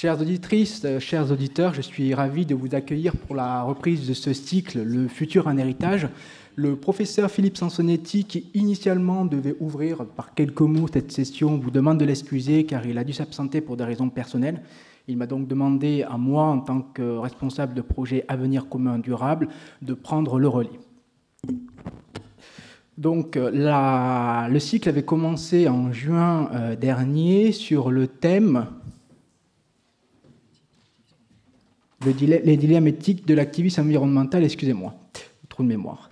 Chères auditrices, chers auditeurs, je suis ravi de vous accueillir pour la reprise de ce cycle, Le futur, un héritage. Le professeur Philippe Sansonetti, qui initialement devait ouvrir par quelques mots cette session, vous demande de l'excuser car il a dû s'absenter pour des raisons personnelles. Il m'a donc demandé à moi, en tant que responsable de projet Avenir commun durable, de prendre le relais. Donc, le cycle avait commencé en juin dernier sur le thème les dilemmes éthiques de l'activisme environnemental, excusez-moi, trou de mémoire.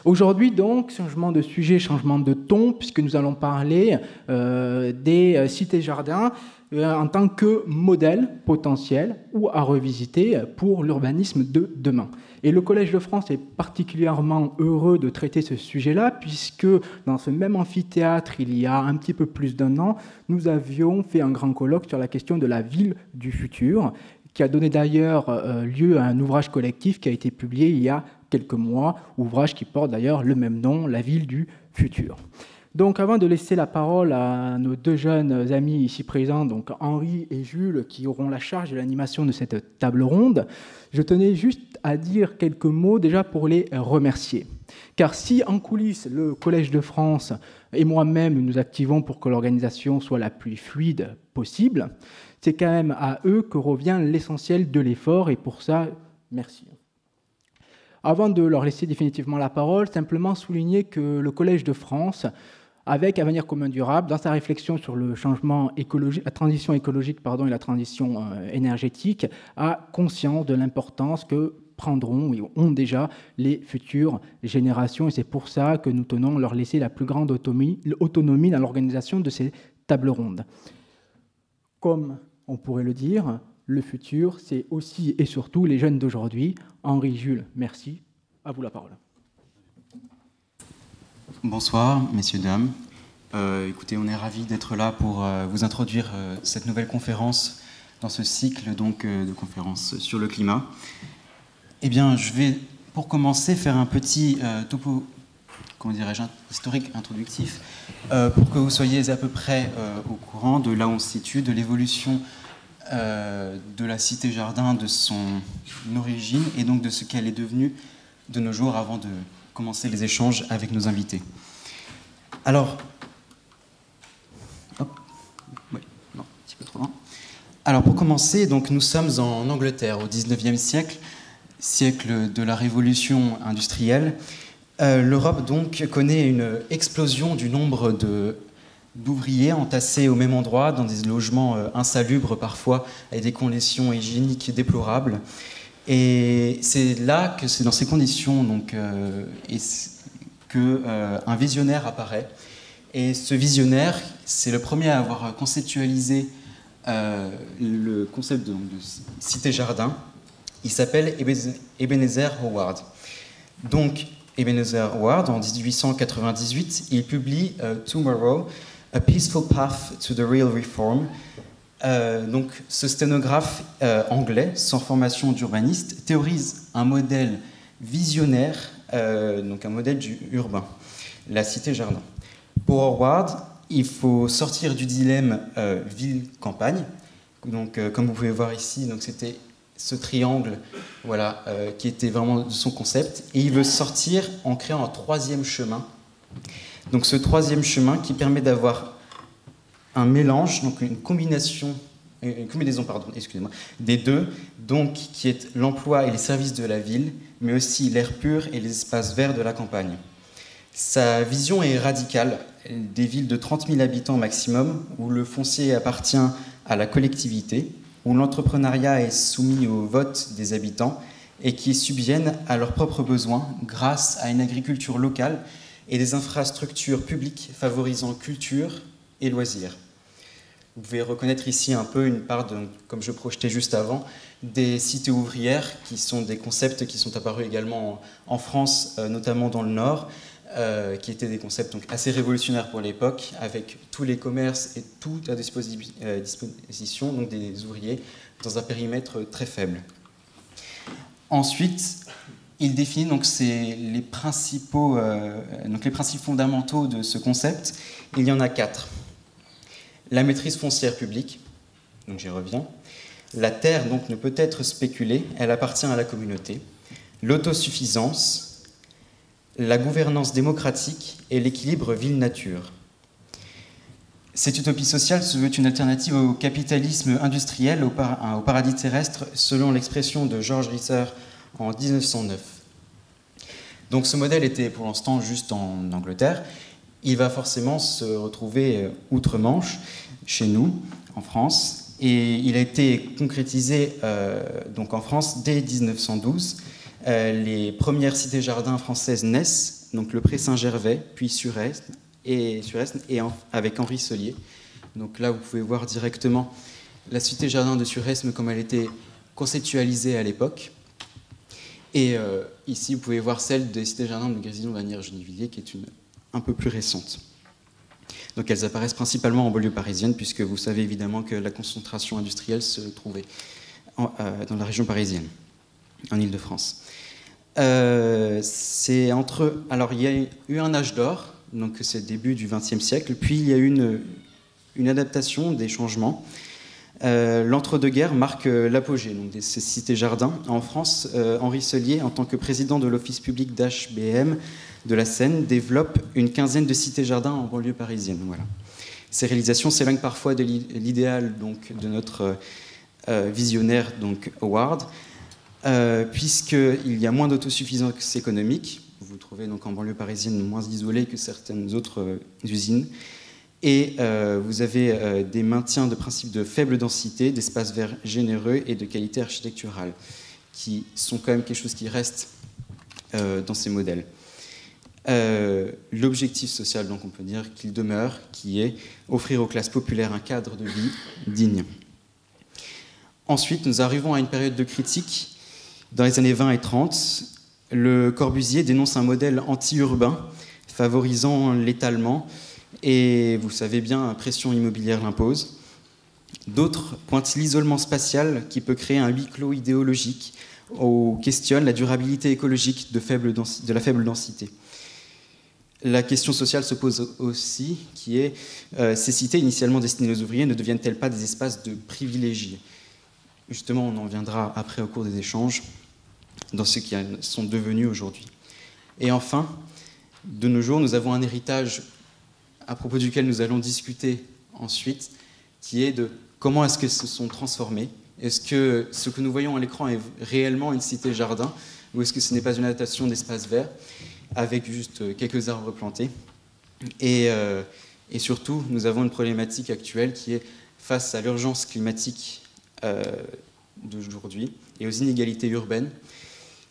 Aujourd'hui, donc, changement de sujet, changement de ton, puisque nous allons parler des cités-jardins en tant que modèle potentiel ou à revisiter pour l'urbanisme de demain. Et le Collège de France est particulièrement heureux de traiter ce sujet-là, puisque dans ce même amphithéâtre, il y a un petit peu plus d'1 an, nous avions fait un grand colloque sur la question de la ville du futur, qui a donné d'ailleurs lieu à un ouvrage collectif qui a été publié il y a quelques mois, ouvrage qui porte d'ailleurs le même nom, La ville du futur. Donc avant de laisser la parole à nos 2 jeunes amis ici présents, donc Henri et Jules, qui auront la charge de l'animation de cette table ronde, je tenais juste à dire quelques mots déjà pour les remercier. Car si en coulisses, le Collège de France et moi-même nous activons pour que l'organisation soit la plus fluide possible, c'est quand même à eux que revient l'essentiel de l'effort, et pour ça, merci. Avant de leur laisser définitivement la parole, simplement souligner que le Collège de France, avec Avenir commun durable, dans sa réflexion sur le changement écologique, la transition écologique et la transition énergétique, a conscience de l'importance que prendront et ont déjà les futures générations, et c'est pour ça que nous tenons à leur laisser la plus grande autonomie dans l'organisation de ces tables rondes. Comme on pourrait le dire, le futur, c'est aussi et surtout les jeunes d'aujourd'hui. Henri, Jules, merci. À vous la parole. Bonsoir, messieurs, dames. Écoutez, on est ravis d'être là pour vous introduire cette nouvelle conférence dans ce cycle donc, de conférences sur le climat. Eh bien, je vais, pour commencer, faire un petit topo, comment dirais-je, historique introductif, pour que vous soyez à peu près au courant de là où on se situe, de l'évolution de la cité-jardin, de son origine et donc de ce qu'elle est devenue de nos jours avant de commencer les échanges avec nos invités. Alors, un petit peu trop loin. Alors pour commencer, donc, nous sommes en Angleterre au XIXe siècle, siècle de la révolution industrielle. L'Europe donc connaît une explosion du nombre d'ouvriers entassés au même endroit dans des logements insalubres parfois avec des conditions hygiéniques déplorables. Et c'est là que c'est dans ces conditions donc, qu'un visionnaire apparaît. Et ce visionnaire, c'est le premier à avoir conceptualisé le concept de cité-jardin. Il s'appelle Ebenezer Howard. Donc, Ebenezer Howard, en 1898, il publie Tomorrow, A Peaceful Path to the Real Reform. Donc, ce sténographe anglais, sans formation d'urbaniste, théorise un modèle visionnaire, donc un modèle urbain, la cité-jardin. Pour Howard, il faut sortir du dilemme ville-campagne. Donc, comme vous pouvez voir ici, donc c'était ce triangle, voilà, qui était vraiment son concept, et il veut sortir en créant un 3e chemin. Donc, ce 3e chemin qui permet d'avoir un mélange, donc une combinaison, excusez-moi, des deux, donc qui est l'emploi et les services de la ville, mais aussi l'air pur et les espaces verts de la campagne. Sa vision est radicale, des villes de 30 000 habitants maximum, où le foncier appartient à la collectivité, où l'entrepreneuriat est soumis au vote des habitants et qui subviennent à leurs propres besoins grâce à une agriculture locale et des infrastructures publiques favorisant culture et loisirs. Vous pouvez reconnaître ici un peu une part, comme je projetais juste avant, des cités ouvrières, qui sont des concepts qui sont apparus également en France, notamment dans le Nord, qui étaient des concepts donc assez révolutionnaires pour l'époque, avec tous les commerces et tout à disposition donc des ouvriers dans un périmètre très faible. Ensuite, il définit donc les principes fondamentaux de ce concept. Il y en a 4. La maîtrise foncière publique, donc j'y reviens. La terre donc ne peut être spéculée, elle appartient à la communauté. L'autosuffisance, la gouvernance démocratique et l'équilibre ville-nature. Cette utopie sociale se veut une alternative au capitalisme industriel, au paradis terrestre, selon l'expression de George Risser en 1909. Donc ce modèle était pour l'instant juste en Angleterre. Il va forcément se retrouver outre-Manche, chez nous, en France, et il a été concrétisé donc en France dès 1912. Les premières cités-jardins françaises naissent, donc le Pré Saint-Gervais, puis Suresnes, et avec Henri Sellier. Donc là, vous pouvez voir directement la cité-jardin de Suresnes comme elle était conceptualisée à l'époque. Et ici, vous pouvez voir celle des cités-jardins de Grésillon-Vanières-Gennevilliers, qui est un peu plus récente. Donc elles apparaissent principalement en banlieue parisienne, puisque vous savez évidemment que la concentration industrielle se trouvait dans la région parisienne, en Île-de-France. Alors il y a eu un âge d'or, donc c'est le début du XXe siècle, puis il y a eu une adaptation des changements. L'entre-deux-guerres marque l'apogée de ces cités-jardins. En France, Henri Sellier, en tant que président de l'office public d'HBM de la Seine, développe une quinzaine de cités-jardins en banlieue parisienne. Voilà. Ces réalisations s'éloignent parfois de l'idéal de notre visionnaire Howard, puisqu'il y a moins d'autosuffisance économique. Vous le trouvez donc en banlieue parisienne moins isolée que certaines autres usines. Et vous avez des maintiens de principes de faible densité, d'espaces verts généreux et de qualité architecturale, qui sont quand même quelque chose qui reste dans ces modèles. L'objectif social, donc on peut dire qu'il demeure, qui est offrir aux classes populaires un cadre de vie digne. Ensuite, nous arrivons à une période de critique. Dans les années 20 et 30, Le Corbusier dénonce un modèle anti-urbain favorisant l'étalement, et vous savez bien, pression immobilière l'impose. D'autres pointent l'isolement spatial qui peut créer un huis clos idéologique ou questionnent la durabilité écologique de la faible densité. La question sociale se pose aussi, qui est ces cités initialement destinées aux ouvriers ne deviennent-elles pas des espaces de privilégiés? Justement, on en viendra après au cours des échanges dans ce qui sont devenus aujourd'hui. Et enfin, de nos jours, nous avons un héritage à propos duquel nous allons discuter ensuite, qui est de comment est-ce qu'elles se sont transformées. Est-ce que ce que nous voyons à l'écran est réellement une cité-jardin, ou est-ce que ce n'est pas une adaptation d'espaces verts avec juste quelques arbres plantés? Et surtout, nous avons une problématique actuelle qui est face à l'urgence climatique d'aujourd'hui et aux inégalités urbaines.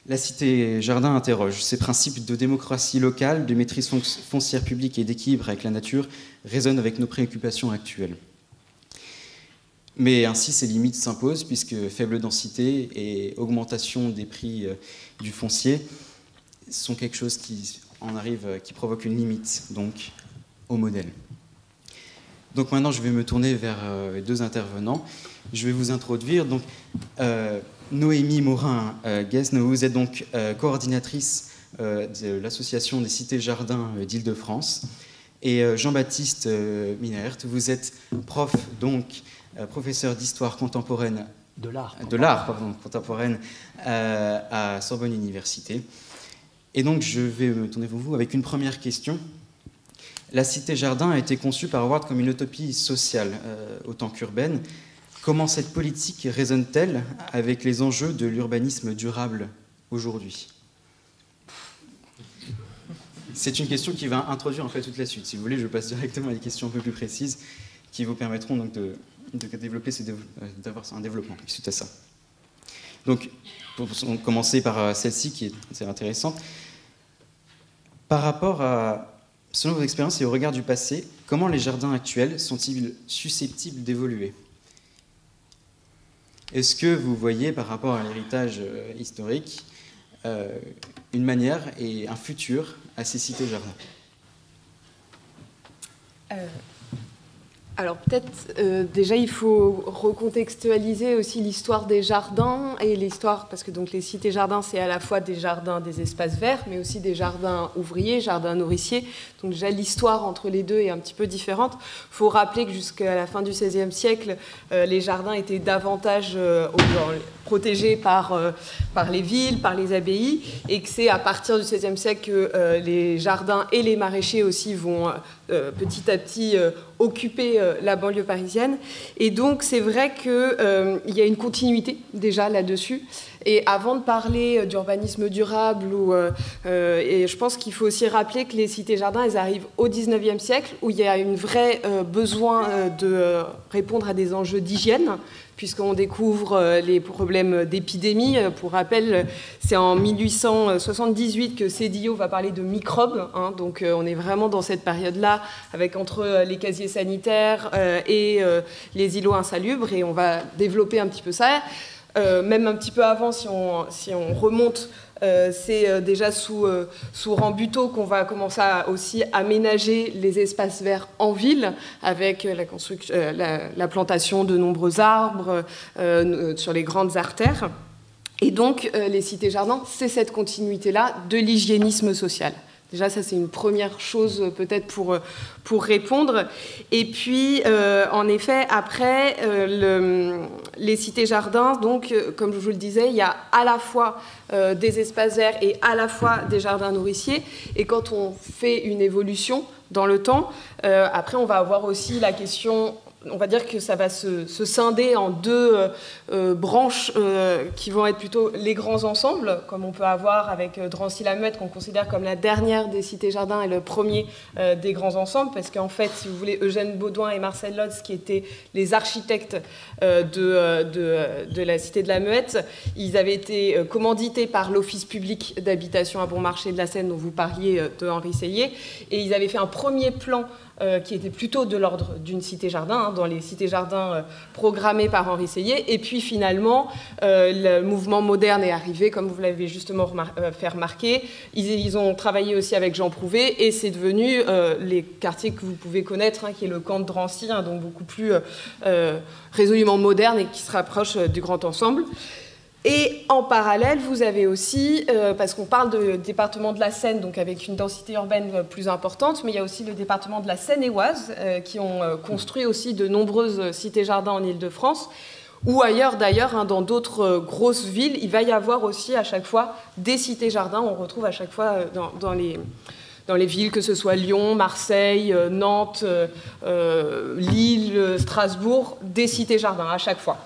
La cité-jardin interroge. Ces principes de démocratie locale, de maîtrise foncière publique et d'équilibre avec la nature résonnent avec nos préoccupations actuelles. Mais ainsi, ces limites s'imposent, puisque faible densité et augmentation des prix du foncier sont quelque chose qui provoque une limite donc, au modèle. Donc maintenant, je vais me tourner vers les deux intervenants. Je vais vous introduire. Donc, Noémie Morin-Guesne, vous êtes donc coordinatrice de l'association des cités-jardins d'Île-de-France. Et Jean-Baptiste Minert, vous êtes professeur d'histoire contemporaine de l'art contemporaine à Sorbonne Université. Et donc, je vais me tourner vers vous avec une première question. La cité-jardin a été conçue par Howard comme une utopie sociale autant qu'urbaine. Comment cette politique résonne-t-elle avec les enjeux de l'urbanisme durable aujourd'hui? C'est une question qui va introduire en fait toute la suite. Si vous voulez, je passe directement à des questions un peu plus précises qui vous permettront donc de développer d'avoir un développement suite à ça. Donc, pour commencer par celle-ci qui est assez intéressante. Par rapport à, selon vos expériences et au regard du passé, comment les jardins actuels sont-ils susceptibles d'évoluer? Est-ce que vous voyez, par rapport à l'héritage historique, une manière et un futur à ces cités-jardins? Alors peut-être déjà il faut recontextualiser aussi l'histoire des jardins et l'histoire, parce que donc les cités-jardins c'est à la fois des jardins, des espaces verts, mais aussi des jardins ouvriers, jardins nourriciers. Donc déjà l'histoire entre les deux est un petit peu différente. Il faut rappeler que jusqu'à la fin du XVIe siècle, les jardins étaient davantage protégés par les villes, par les abbayes, et que c'est à partir du XVIe siècle que les jardins et les maraîchers aussi vont petit à petit occuper la banlieue parisienne. Et donc c'est vrai qu'il y a une continuité déjà là-dessus. Et avant de parler d'urbanisme durable, et je pense qu'il faut aussi rappeler que les cités-jardins, elles arrivent au XIXe siècle, où il y a un vrai besoin de répondre à des enjeux d'hygiène, puisqu'on découvre les problèmes d'épidémie. Pour rappel, c'est en 1878 que Sédillot va parler de microbes, hein, donc on est vraiment dans cette période-là, avec entre les casiers sanitaires et les îlots insalubres, et on va développer un petit peu ça. Même un petit peu avant, si on remonte, c'est déjà sous Rambuteau qu'on va commencer à aussi aménager les espaces verts en ville, avec la plantation de nombreux arbres sur les grandes artères. Et donc, les cités-jardins, c'est cette continuité-là de l'hygiénisme social. Déjà, ça, c'est une première chose peut-être pour répondre. Et puis, en effet, après, les cités-jardins, donc, comme je vous le disais, il y a à la fois des espaces verts et à la fois des jardins nourriciers. Et quand on fait une évolution dans le temps, après, on va avoir aussi la question... On va dire que ça va se scinder en deux branches qui vont être plutôt les grands ensembles, comme on peut avoir avec Drancy-la-Muette, qu'on considère comme la dernière des cités-jardins et le premier des grands ensembles, parce qu'en fait, si vous voulez, Eugène Baudouin et Marcel Lotz, qui étaient les architectes de la cité de la Muette, ils avaient été commandités par l'Office public d'habitation à Bon Marché de la Seine, dont vous parliez, de Henri Seyé, et ils avaient fait un premier plan qui était plutôt de l'ordre d'une cité-jardin, hein, dans les cités-jardins programmées par Henri Seyé. Et puis finalement, le mouvement moderne est arrivé, comme vous l'avez justement fait remarquer. Ils ont travaillé aussi avec Jean Prouvé, et c'est devenu les quartiers que vous pouvez connaître, hein, qui est le camp de Drancy, hein, donc beaucoup plus résolument moderne et qui se rapproche du grand ensemble. Et en parallèle, vous avez aussi, parce qu'on parle de département de la Seine, donc avec une densité urbaine plus importante, mais il y a aussi le département de la Seine-et-Oise, qui ont construit aussi de nombreuses cités-jardins en Île-de-France, ou ailleurs d'ailleurs, hein, dans d'autres grosses villes, il va y avoir aussi à chaque fois des cités-jardins. On retrouve à chaque fois dans les villes, que ce soit Lyon, Marseille, Nantes, Lille, Strasbourg, des cités-jardins à chaque fois.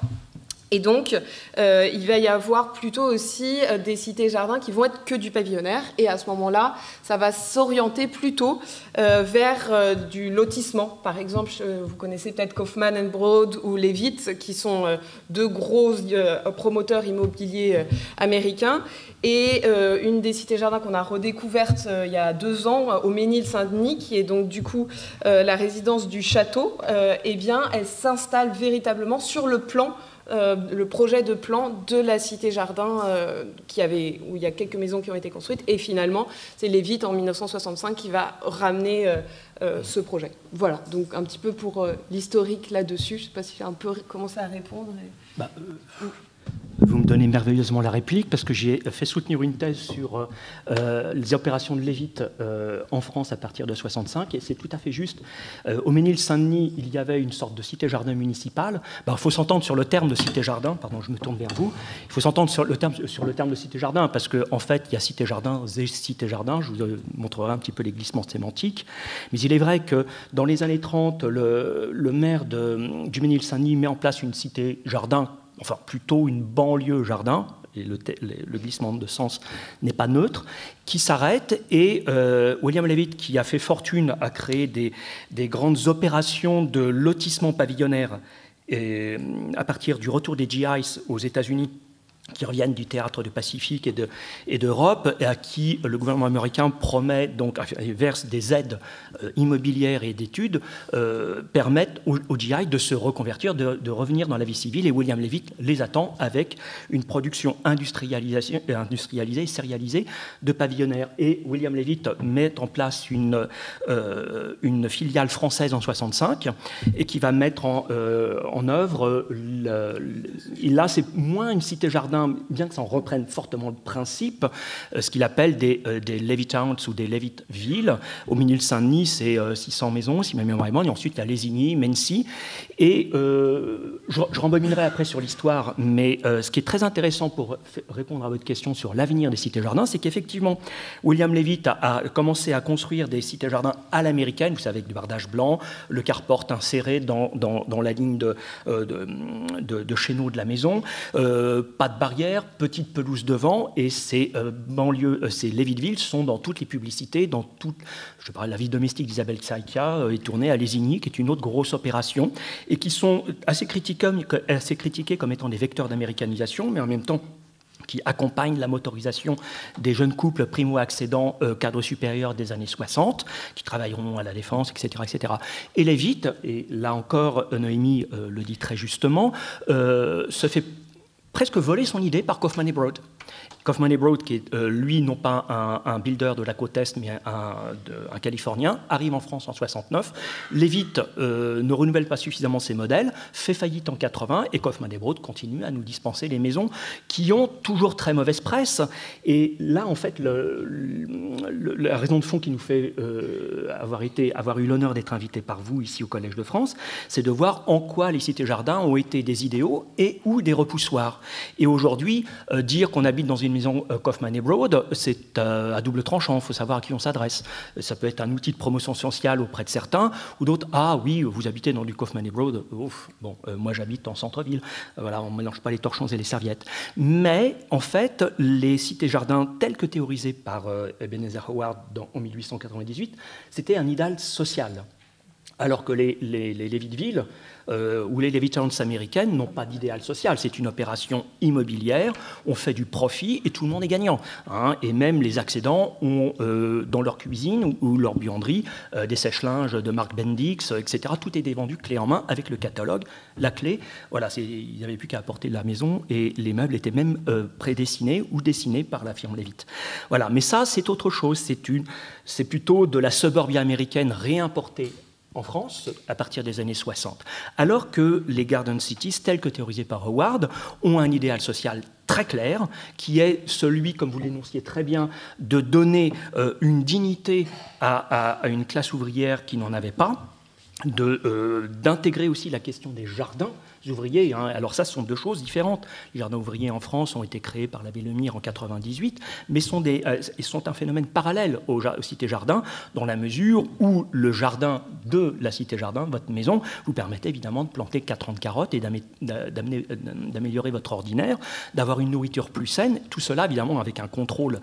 Et donc, il va y avoir plutôt aussi des cités-jardins qui vont être que du pavillonnaire. Et à ce moment-là, ça va s'orienter plutôt vers du lotissement. Par exemple, vous connaissez peut-être Kaufmann & Broad ou Levitt, qui sont deux gros promoteurs immobiliers américains. Et une des cités-jardins qu'on a redécouverte il y a 2 ans, au Ménil-Saint-Denis, qui est donc du coup la résidence du château, eh bien, elle s'installe véritablement sur le plan, le projet de plan de la cité-jardin où il y a quelques maisons qui ont été construites. Et finalement, c'est Levitt en 1965 qui va ramener ce projet. Voilà, donc un petit peu pour l'historique là-dessus. Je ne sais pas si j'ai un peu commencé à répondre. Vous me donnez merveilleusement la réplique, parce que j'ai fait soutenir une thèse sur les opérations de Levitt en France à partir de 65, et c'est tout à fait juste. Au Ménil-Saint-Denis, il y avait une sorte de cité-jardin municipale. Il faut s'entendre sur le terme de cité-jardin, pardon, je me tourne vers vous. Il faut s'entendre sur le terme de cité-jardin, parce qu'en fait, il y a cité-jardin et cité-jardin. Je vous montrerai un petit peu les glissements sémantiques. Mais il est vrai que dans les années 30, le maire du Ménil-Saint-Denis met en place une cité-jardin, enfin plutôt une banlieue jardin, et le glissement de sens n'est pas neutre, qui s'arrête, et William Levitt, qui a fait fortune à créer des grandes opérations de lotissement pavillonnaire à partir du retour des GIs aux États-Unis qui reviennent du théâtre du Pacifique et d'Europe, et à qui le gouvernement américain promet, donc verse des aides immobilières et d'études, permettent aux GI de se reconvertir, de revenir dans la vie civile, et William Levitt les attend avec une production industrialisée et sérialisée de pavillonnaires. Et William Levitt met en place une filiale française en 1965 et qui va mettre en œuvre, là c'est moins une cité-jardin, bien que ça en reprenne fortement le principe, ce qu'il appelle des Levitttowns ou des Levitt-villes. Au Ménil-Saint-Denis, c'est 600 maisons, si ma mémoire est bonne, et ensuite il y a Lésigny, Mency. Et je rembobinerai après sur l'histoire, mais ce qui est très intéressant pour répondre à votre question sur l'avenir des cités-jardins, c'est qu'effectivement, William Levitt a commencé à construire des cités-jardins à l'américaine, vous savez, avec du bardage blanc, le carport inséré dans la ligne de chéneaux de la maison, pas de barrière, petite pelouse devant, et ces banlieues, ces Levitt-villes sont dans toutes les publicités, dans toute, je parle de la vie domestique d'Isabelle Tsaikia, est tournée à Lésigny, qui est une autre grosse opération, et qui sont assez critiqués comme étant des vecteurs d'américanisation, mais en même temps qui accompagnent la motorisation des jeunes couples primo-accédants cadres supérieurs des années 60, qui travailleront à la Défense, etc. etc. Et Levitt, et là encore Noémie le dit très justement, se fait presque voler son idée par Kaufman et Broad. Kaufman et Broad, qui est lui non pas un builder de la côte Est, mais un Californien, arrive en France en 69. Levitt ne renouvelle pas suffisamment ses modèles, fait faillite en 80, et Kaufman et Broad continue à nous dispenser les maisons qui ont toujours très mauvaise presse. Et là, en fait, la raison de fond qui nous fait avoir eu l'honneur d'être invité par vous ici au Collège de France, c'est de voir en quoi les cités-jardins ont été des idéaux et ou des repoussoirs. Et aujourd'hui, dire qu'on habite dans une maison Kaufman et Broad, c'est à double tranchant, il faut savoir à qui on s'adresse. Ça peut être un outil de promotion sociale auprès de certains, ou d'autres, ah oui, vous habitez dans du Kaufman et Broad, ouf, bon, moi j'habite en centre-ville, voilà, on ne mélange pas les torchons et les serviettes. Mais en fait, les cités-jardins tels que théorisés par Ebenezer Howard en 1898, c'était un idéal social. Alors que les Levitt-villes ou les Levitt-towns américaines n'ont pas d'idéal social. C'est une opération immobilière, on fait du profit et tout le monde est gagnant. Hein. Et même les accédants ont dans leur cuisine ou leur buanderie des sèche-linges de marque Bendix, etc. Tout est vendu clé en main avec le catalogue, la clé. Voilà, ils n'avaient plus qu'à apporter de la maison et les meubles étaient même prédessinés ou dessinés par la firme Levitt. Voilà, mais ça, c'est autre chose. C'est plutôt de la suburbia américaine réimportée en France, à partir des années 60. Alors que les Garden Cities, tels que théorisés par Howard, ont un idéal social très clair, qui est celui, comme vous l'énonciez très bien, de donner une dignité à une classe ouvrière qui n'en avait pas, d'intégrer aussi la question des jardins ouvriers. Hein. Alors ça, ce sont deux choses différentes. Les jardins ouvriers en France ont été créés par l'abbé Lemire en 98, mais sont un phénomène parallèle aux cités-jardins, dans la mesure où le jardin de la cité-jardin, votre maison, vous permettait évidemment de planter 4 ans de carottes et d'améliorer votre ordinaire, d'avoir une nourriture plus saine, tout cela évidemment avec un contrôle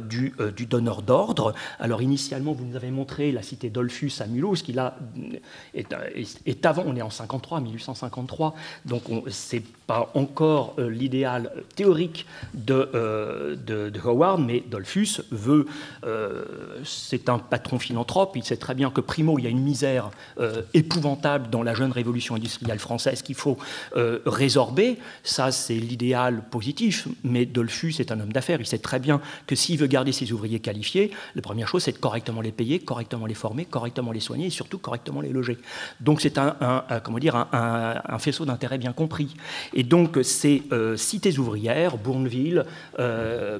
du donneur d'ordre. Alors initialement, vous nous avez montré la cité Dollfus à Mulhouse, qui là est avant, on est en 1853, donc ce n'est pas encore l'idéal théorique de Howard, mais Dollfus c'est un patron philanthrope, il sait très bien que primo, il y a une misère épouvantable dans la jeune révolution industrielle française qu'il faut résorber, ça c'est l'idéal positif, mais Dollfus est un homme d'affaires, il sait très bien que s'il veut garder ses ouvriers qualifiés, la première chose c'est de correctement les payer, correctement les former, correctement les soigner et surtout correctement les loger. Donc c'est un faisceau d'intérêt bien compris. Et donc ces cités ouvrières, Bourneville,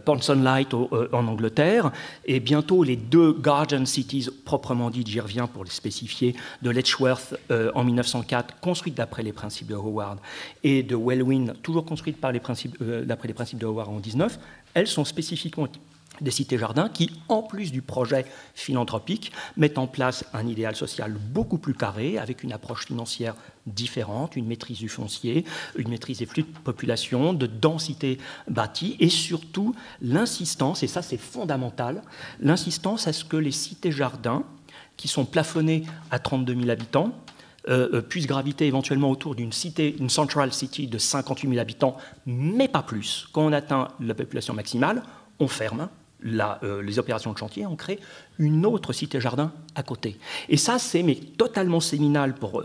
Ponsonlight en Angleterre, et bientôt les deux Garden Cities proprement dites, j'y reviens pour les spécifier, de Letchworth en 1904, construites d'après les principes de Howard, et de Welwyn, toujours construites d'après les principes de Howard en 19, elles sont spécifiquement des cités-jardins qui, en plus du projet philanthropique, mettent en place un idéal social beaucoup plus carré, avec une approche financière différente, une maîtrise du foncier, une maîtrise des flux de population, de densité bâtie, et surtout l'insistance, et ça c'est fondamental, l'insistance à ce que les cités-jardins, qui sont plafonnés à 32 000 habitants, puisse graviter éventuellement autour d'une cité, une central city de 58 000 habitants, mais pas plus. Quand on atteint la population maximale, on ferme les opérations de chantier, on crée une autre cité-jardin à côté. Et ça, c'est totalement séminal pour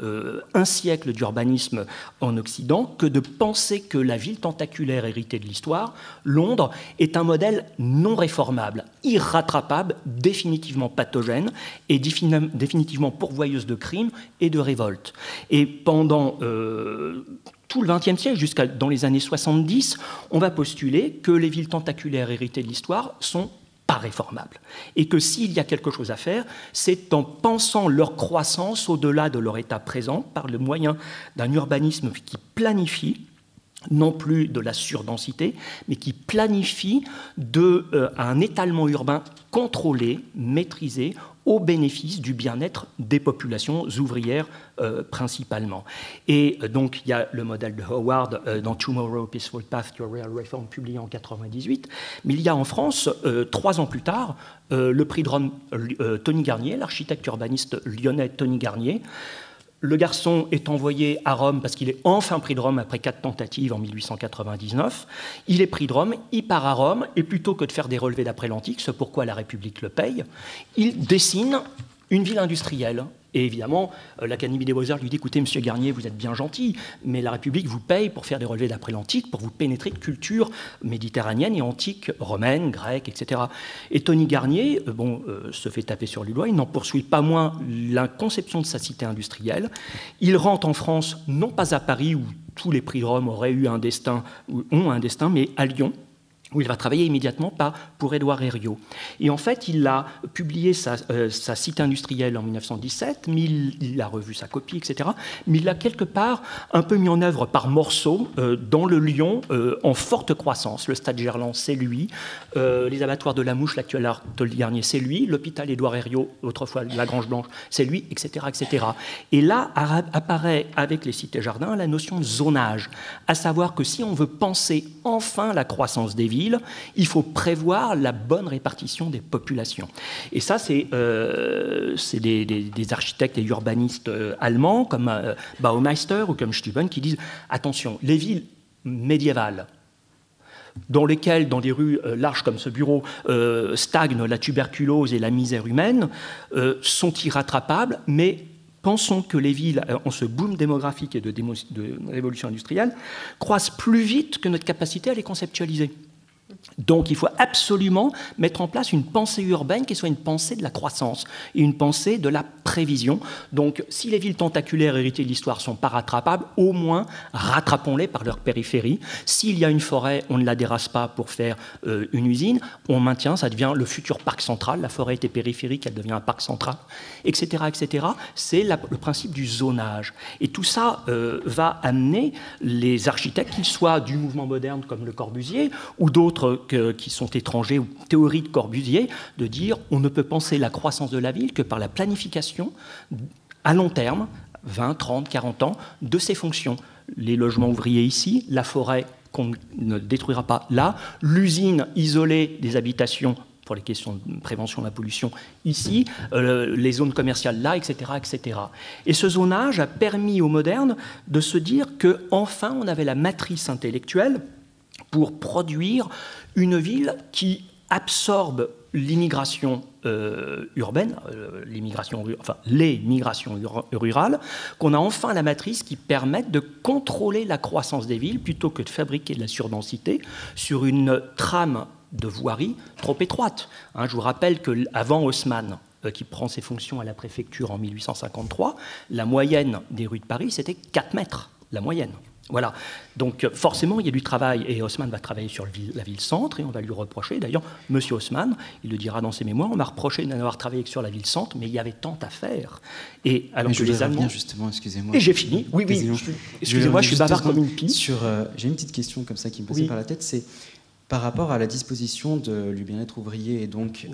un siècle d'urbanisme en Occident que de penser que la ville tentaculaire héritée de l'histoire, Londres, est un modèle non réformable, irrattrapable, définitivement pathogène et définitivement pourvoyeuse de crimes et de révoltes. Et pendant tout le XXe siècle, jusqu'à dans les années 70, on va postuler que les villes tentaculaires héritées de l'histoire sont pas réformables. Et que s'il y a quelque chose à faire, c'est en pensant leur croissance au-delà de leur état présent, par le moyen d'un urbanisme qui planifie, non plus de la surdensité, mais qui planifie un étalement urbain contrôlé, maîtrisé, au bénéfice du bien-être des populations ouvrières principalement. Et donc, il y a le modèle de Howard dans Tomorrow, Peaceful Path to a Real Reform, publié en 1998, mais il y a en France, 3 ans plus tard, le prix de Rome Tony Garnier, l'architecte urbaniste lyonnais Tony Garnier. Le garçon est envoyé à Rome parce qu'il est enfin pris de Rome après 4 tentatives en 1899. Il est pris de Rome, il part à Rome, et plutôt que de faire des relevés d'après l'Antique, ce pourquoi la République le paye, il dessine une ville industrielle. Et évidemment, l'Académie des Beaux-Arts lui dit « Écoutez, monsieur Garnier, vous êtes bien gentil, mais la République vous paye pour faire des relevés d'après l'Antique, pour vous pénétrer de culture méditerranéenne et antique, romaine, grecque, etc. » Et Tony Garnier se fait taper sur les doigts, il n'en poursuit pas moins la conception de sa cité industrielle. Il rentre en France, non pas à Paris, où tous les prix de Rome auraient eu un destin, ou ont un destin, mais à Lyon, où il va travailler immédiatement pour Édouard Herriot. Et en fait, il a publié sa cité industrielle en 1917, mais il a revu sa copie, etc. Mais il l'a quelque part un peu mis en œuvre par morceaux dans le Lyon en forte croissance. Le stade Gerland, c'est lui. Les abattoirs de la Mouche, l'actuel Tony Garnier, c'est lui. L'hôpital Édouard Herriot, autrefois la Grange Blanche, c'est lui, etc., etc. Et là apparaît avec les cités-jardins la notion de zonage, à savoir que si on veut penser enfin la croissance des villes, il faut prévoir la bonne répartition des populations. Et ça, c'est des architectes et urbanistes allemands comme Baumeister ou comme Stüben qui disent « Attention, les villes médiévales dans lesquelles, dans des rues larges comme ce bureau, stagnent la tuberculose et la misère humaine, sont irrattrapables, mais pensons que les villes, en ce boom démographique et de révolution industrielle, croissent plus vite que notre capacité à les conceptualiser. Donc il faut absolument mettre en place une pensée urbaine qui soit une pensée de la croissance et une pensée de la prévision. Donc si les villes tentaculaires héritées de l'histoire ne sont pas rattrapables, au moins rattrapons-les par leur périphérie. S'il y a une forêt, on ne la dérasse pas pour faire une usine, on maintient, ça devient le futur parc central, la forêt était périphérique, elle devient un parc central, etc. etc. C'est le principe du zonage. Et tout ça va amener les architectes, qu'ils soient du mouvement moderne comme Le Corbusier ou d'autres qui sont étrangers ou théories de Corbusier, de dire on ne peut penser la croissance de la ville que par la planification à long terme, 20, 30, 40 ans, de ses fonctions. Les logements ouvriers ici, la forêt qu'on ne détruira pas là, l'usine isolée des habitations pour les questions de prévention de la pollution ici, les zones commerciales là, etc., etc. Et ce zonage a permis aux modernes de se dire qu'enfin on avait la matrice intellectuelle pour produire une ville qui absorbe l'immigration urbaine, les migrations rurales, qu'on a enfin la matrice qui permette de contrôler la croissance des villes plutôt que de fabriquer de la surdensité sur une trame de voirie trop étroite. Je vous rappelle qu'avant Haussmann, qui prend ses fonctions à la préfecture en 1853, la moyenne des rues de Paris, c'était 4 mètres, la moyenne. Voilà. Donc forcément, il y a du travail, et Haussmann va travailler sur la ville-centre, et on va lui reprocher, d'ailleurs, monsieur Haussmann, il le dira dans ses mémoires, on m'a reproché de n'avoir travaillé que sur la ville-centre, mais il y avait tant à faire. Et alors que les Allemands... justement, excusez-moi. Et j'ai fini, excusez-moi, je suis bavard comme une pie. J'ai une petite question comme ça qui me passait par la tête, c'est... Par rapport à la disposition du bien-être ouvrier et donc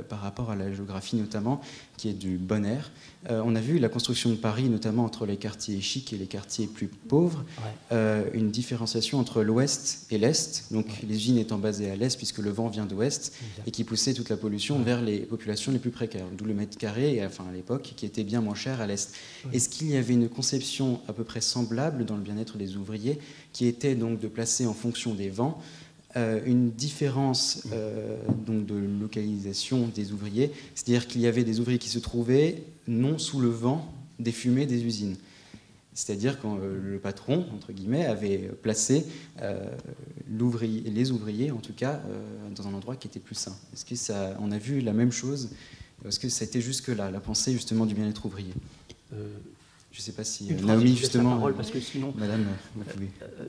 par rapport à la géographie notamment, qui est du bon air, on a vu la construction de Paris, notamment entre les quartiers chics et les quartiers plus pauvres, une différenciation entre l'ouest et l'est, donc les usines étant basées à l'est puisque le vent vient d'ouest et qui poussait toute la pollution vers les populations les plus précaires, d'où le mètre carré, enfin à l'époque, qui était bien moins cher à l'est. Est-ce qu'il y avait une conception à peu près semblable dans le bien-être des ouvriers, qui était donc de placer en fonction des vents une différence donc de localisation des ouvriers, c'est-à-dire qu'il y avait des ouvriers qui se trouvaient non sous le vent des fumées des usines. C'est-à-dire quand le patron, entre guillemets, avait placé les ouvriers, en tout cas, dans un endroit qui était plus sain. Est-ce que on a vu la même chose? Est-ce que ça a été jusque-là, la pensée justement du bien-être ouvrier? Je ne sais pas si Naomi, justement, parole, parce que sinon, madame,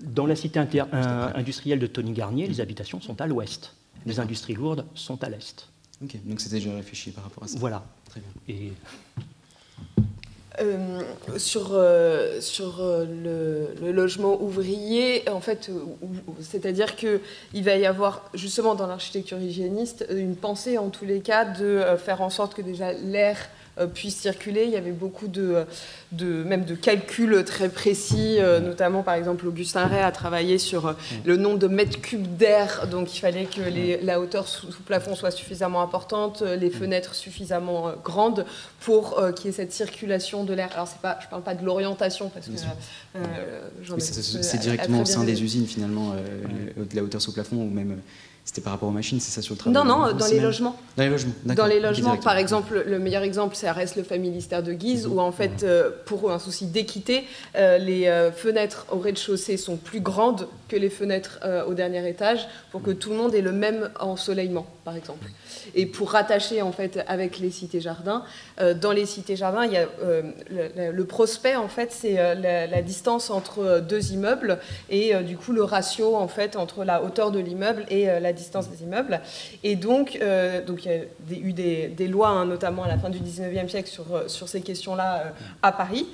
dans la cité industrielle de Tony Garnier, les habitations sont à l'ouest. Les industries lourdes sont à l'est. Ok, donc c'était déjà réfléchi par rapport à ça. Voilà. Très bien. Et... sur le logement ouvrier, en fait, c'est-à-dire qu'il va y avoir, justement dans l'architecture hygiéniste, une pensée en tous les cas de faire en sorte que déjà l'air puisse circuler. Il y avait beaucoup même de calculs très précis, notamment par exemple Augustin Rey a travaillé sur le nombre de mètres cubes d'air, donc il fallait que la hauteur sous plafond soit suffisamment importante, les fenêtres suffisamment grandes pour qu'il y ait cette circulation de l'air. Alors je ne parle pas de l'orientation parce que c'est directement au sein des usines finalement, de la hauteur sous plafond ou même... C'était par rapport aux machines, c'est ça sur le travail? Non, dans les logements. Dans les logements, d'accord. Dans les logements, par exemple, le meilleur exemple, ça reste le Familistère de Guise, où en fait, pour un souci d'équité, les fenêtres au rez-de-chaussée sont plus grandes que les fenêtres au dernier étage, pour que tout le monde ait le même ensoleillement, par exemple. Et pour rattacher en fait avec les cités-jardins, dans les cités-jardins, il y a le prospect, en fait, c'est la distance entre deux immeubles et du coup le ratio en fait entre la hauteur de l'immeuble et la distance des immeubles. Et donc il y a eu des lois, hein, notamment à la fin du 19e siècle, sur ces questions-là à Paris.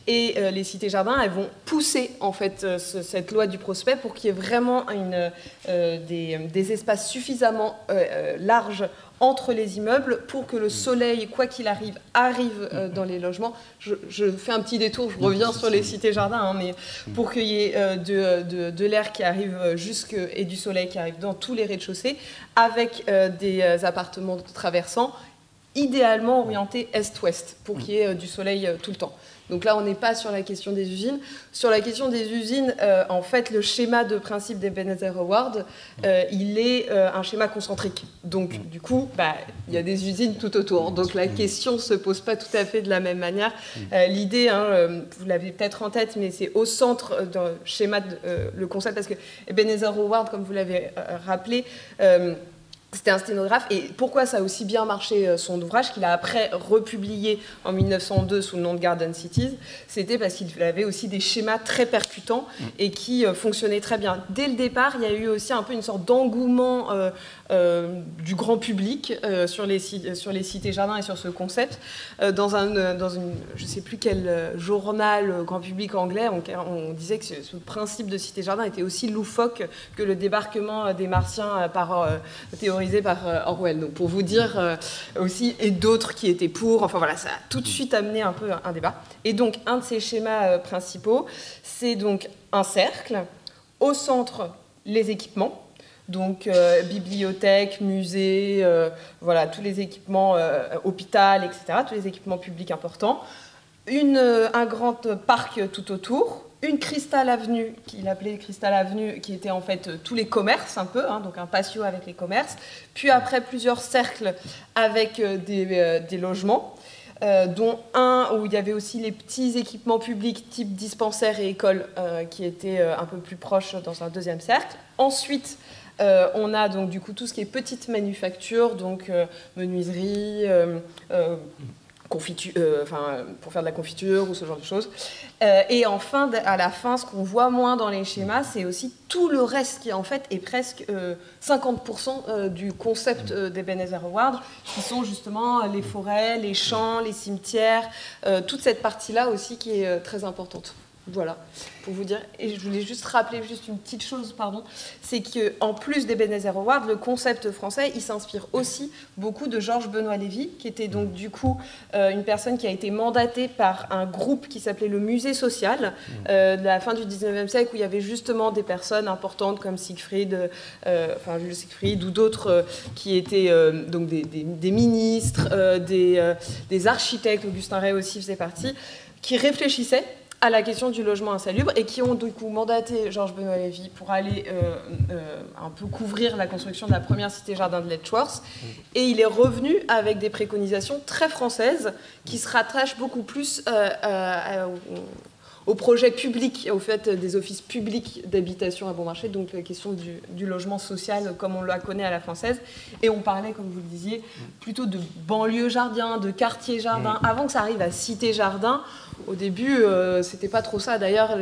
Et les cités-jardins, elles vont pousser en fait cette loi du prospect pour qu'il y ait vraiment des espaces suffisamment larges entre les immeubles pour que le soleil, quoi qu'il arrive dans les logements. Je fais un petit détour, je reviens sur les cités-jardins, hein, mais pour qu'il y ait de l'air qui arrive et du soleil qui arrive dans tous les rez-de-chaussée, avec des appartements traversants, idéalement orientés est-ouest, pour qu'il y ait du soleil tout le temps. Donc là, on n'est pas sur la question des usines. Sur la question des usines, en fait, le schéma de principe d'Ebenezer Howard, il est un schéma concentrique. Donc, du coup, il y a des usines tout autour. Donc, la question ne se pose pas tout à fait de la même manière. L'idée, vous l'avez peut-être en tête, mais c'est au centre d'un schéma, le concept, parce que Ebenezer Howard, comme vous l'avez rappelé, c'était un sténographe, et pourquoi ça a aussi bien marché son ouvrage, qu'il a après republié en 1902 sous le nom de Garden Cities, c'était parce qu'il avait aussi des schémas très percutants et qui fonctionnaient très bien. Dès le départ, il y a eu aussi un peu une sorte d'engouement du grand public sur les cités-jardins et sur ce concept. Dans une, je ne sais plus quel journal grand public anglais, on disait que ce principe de cité-jardin était aussi loufoque que le débarquement des Martiens théorisé par Orwell. Donc pour vous dire aussi, et d'autres qui étaient pour, enfin voilà, ça a tout de suite amené un peu un débat. Et donc un de ces schémas principaux, c'est donc un cercle, au centre les équipements, donc bibliothèque, musée, voilà, tous les équipements, hôpital, etc., tous les équipements publics importants, un grand parc tout autour, une Crystal Avenue, qu'il appelait Crystal Avenue, qui était en fait tous les commerces un peu, donc un patio avec les commerces, puis après plusieurs cercles avec des logements, dont un où il y avait aussi les petits équipements publics type dispensaires et écoles qui étaient un peu plus proches dans un deuxième cercle. Ensuite, on a donc du coup tout ce qui est petite manufacture, donc menuiserie, confiture, pour faire de la confiture ou ce genre de choses. Et enfin, à la fin, ce qu'on voit moins dans les schémas, c'est aussi tout le reste qui en fait est presque 50% du concept d'Ebenezer Howard, qui sont justement les forêts, les champs, les cimetières, toute cette partie-là aussi qui est très importante. Voilà, pour vous dire. Et je voulais juste rappeler juste une petite chose, pardon, c'est qu'en plus des Ebenezer Awards, le concept français, il s'inspire aussi beaucoup de Georges Benoît Lévy, qui était donc du coup une personne qui a été mandatée par un groupe qui s'appelait le Musée Social, de la fin du 19e siècle, où il y avait justement des personnes importantes comme Siegfried, Jules Siegfried, ou d'autres qui étaient donc des ministres, des architectes, Augustin Rey aussi faisait partie, qui réfléchissaient à la question du logement insalubre et qui ont du coup mandaté Georges Benoît Lévy pour aller un peu couvrir la construction de la première cité-jardin de Letchworth. Et il est revenu avec des préconisations très françaises qui se rattachent beaucoup plus au projet public, au fait des offices publics d'habitation à bon marché, donc la question du logement social comme on la connaît à la française. Et on parlait, comme vous le disiez, plutôt de banlieue jardin, de quartier jardin. Avant que ça arrive à cité jardin, au début, c'était pas trop ça. D'ailleurs,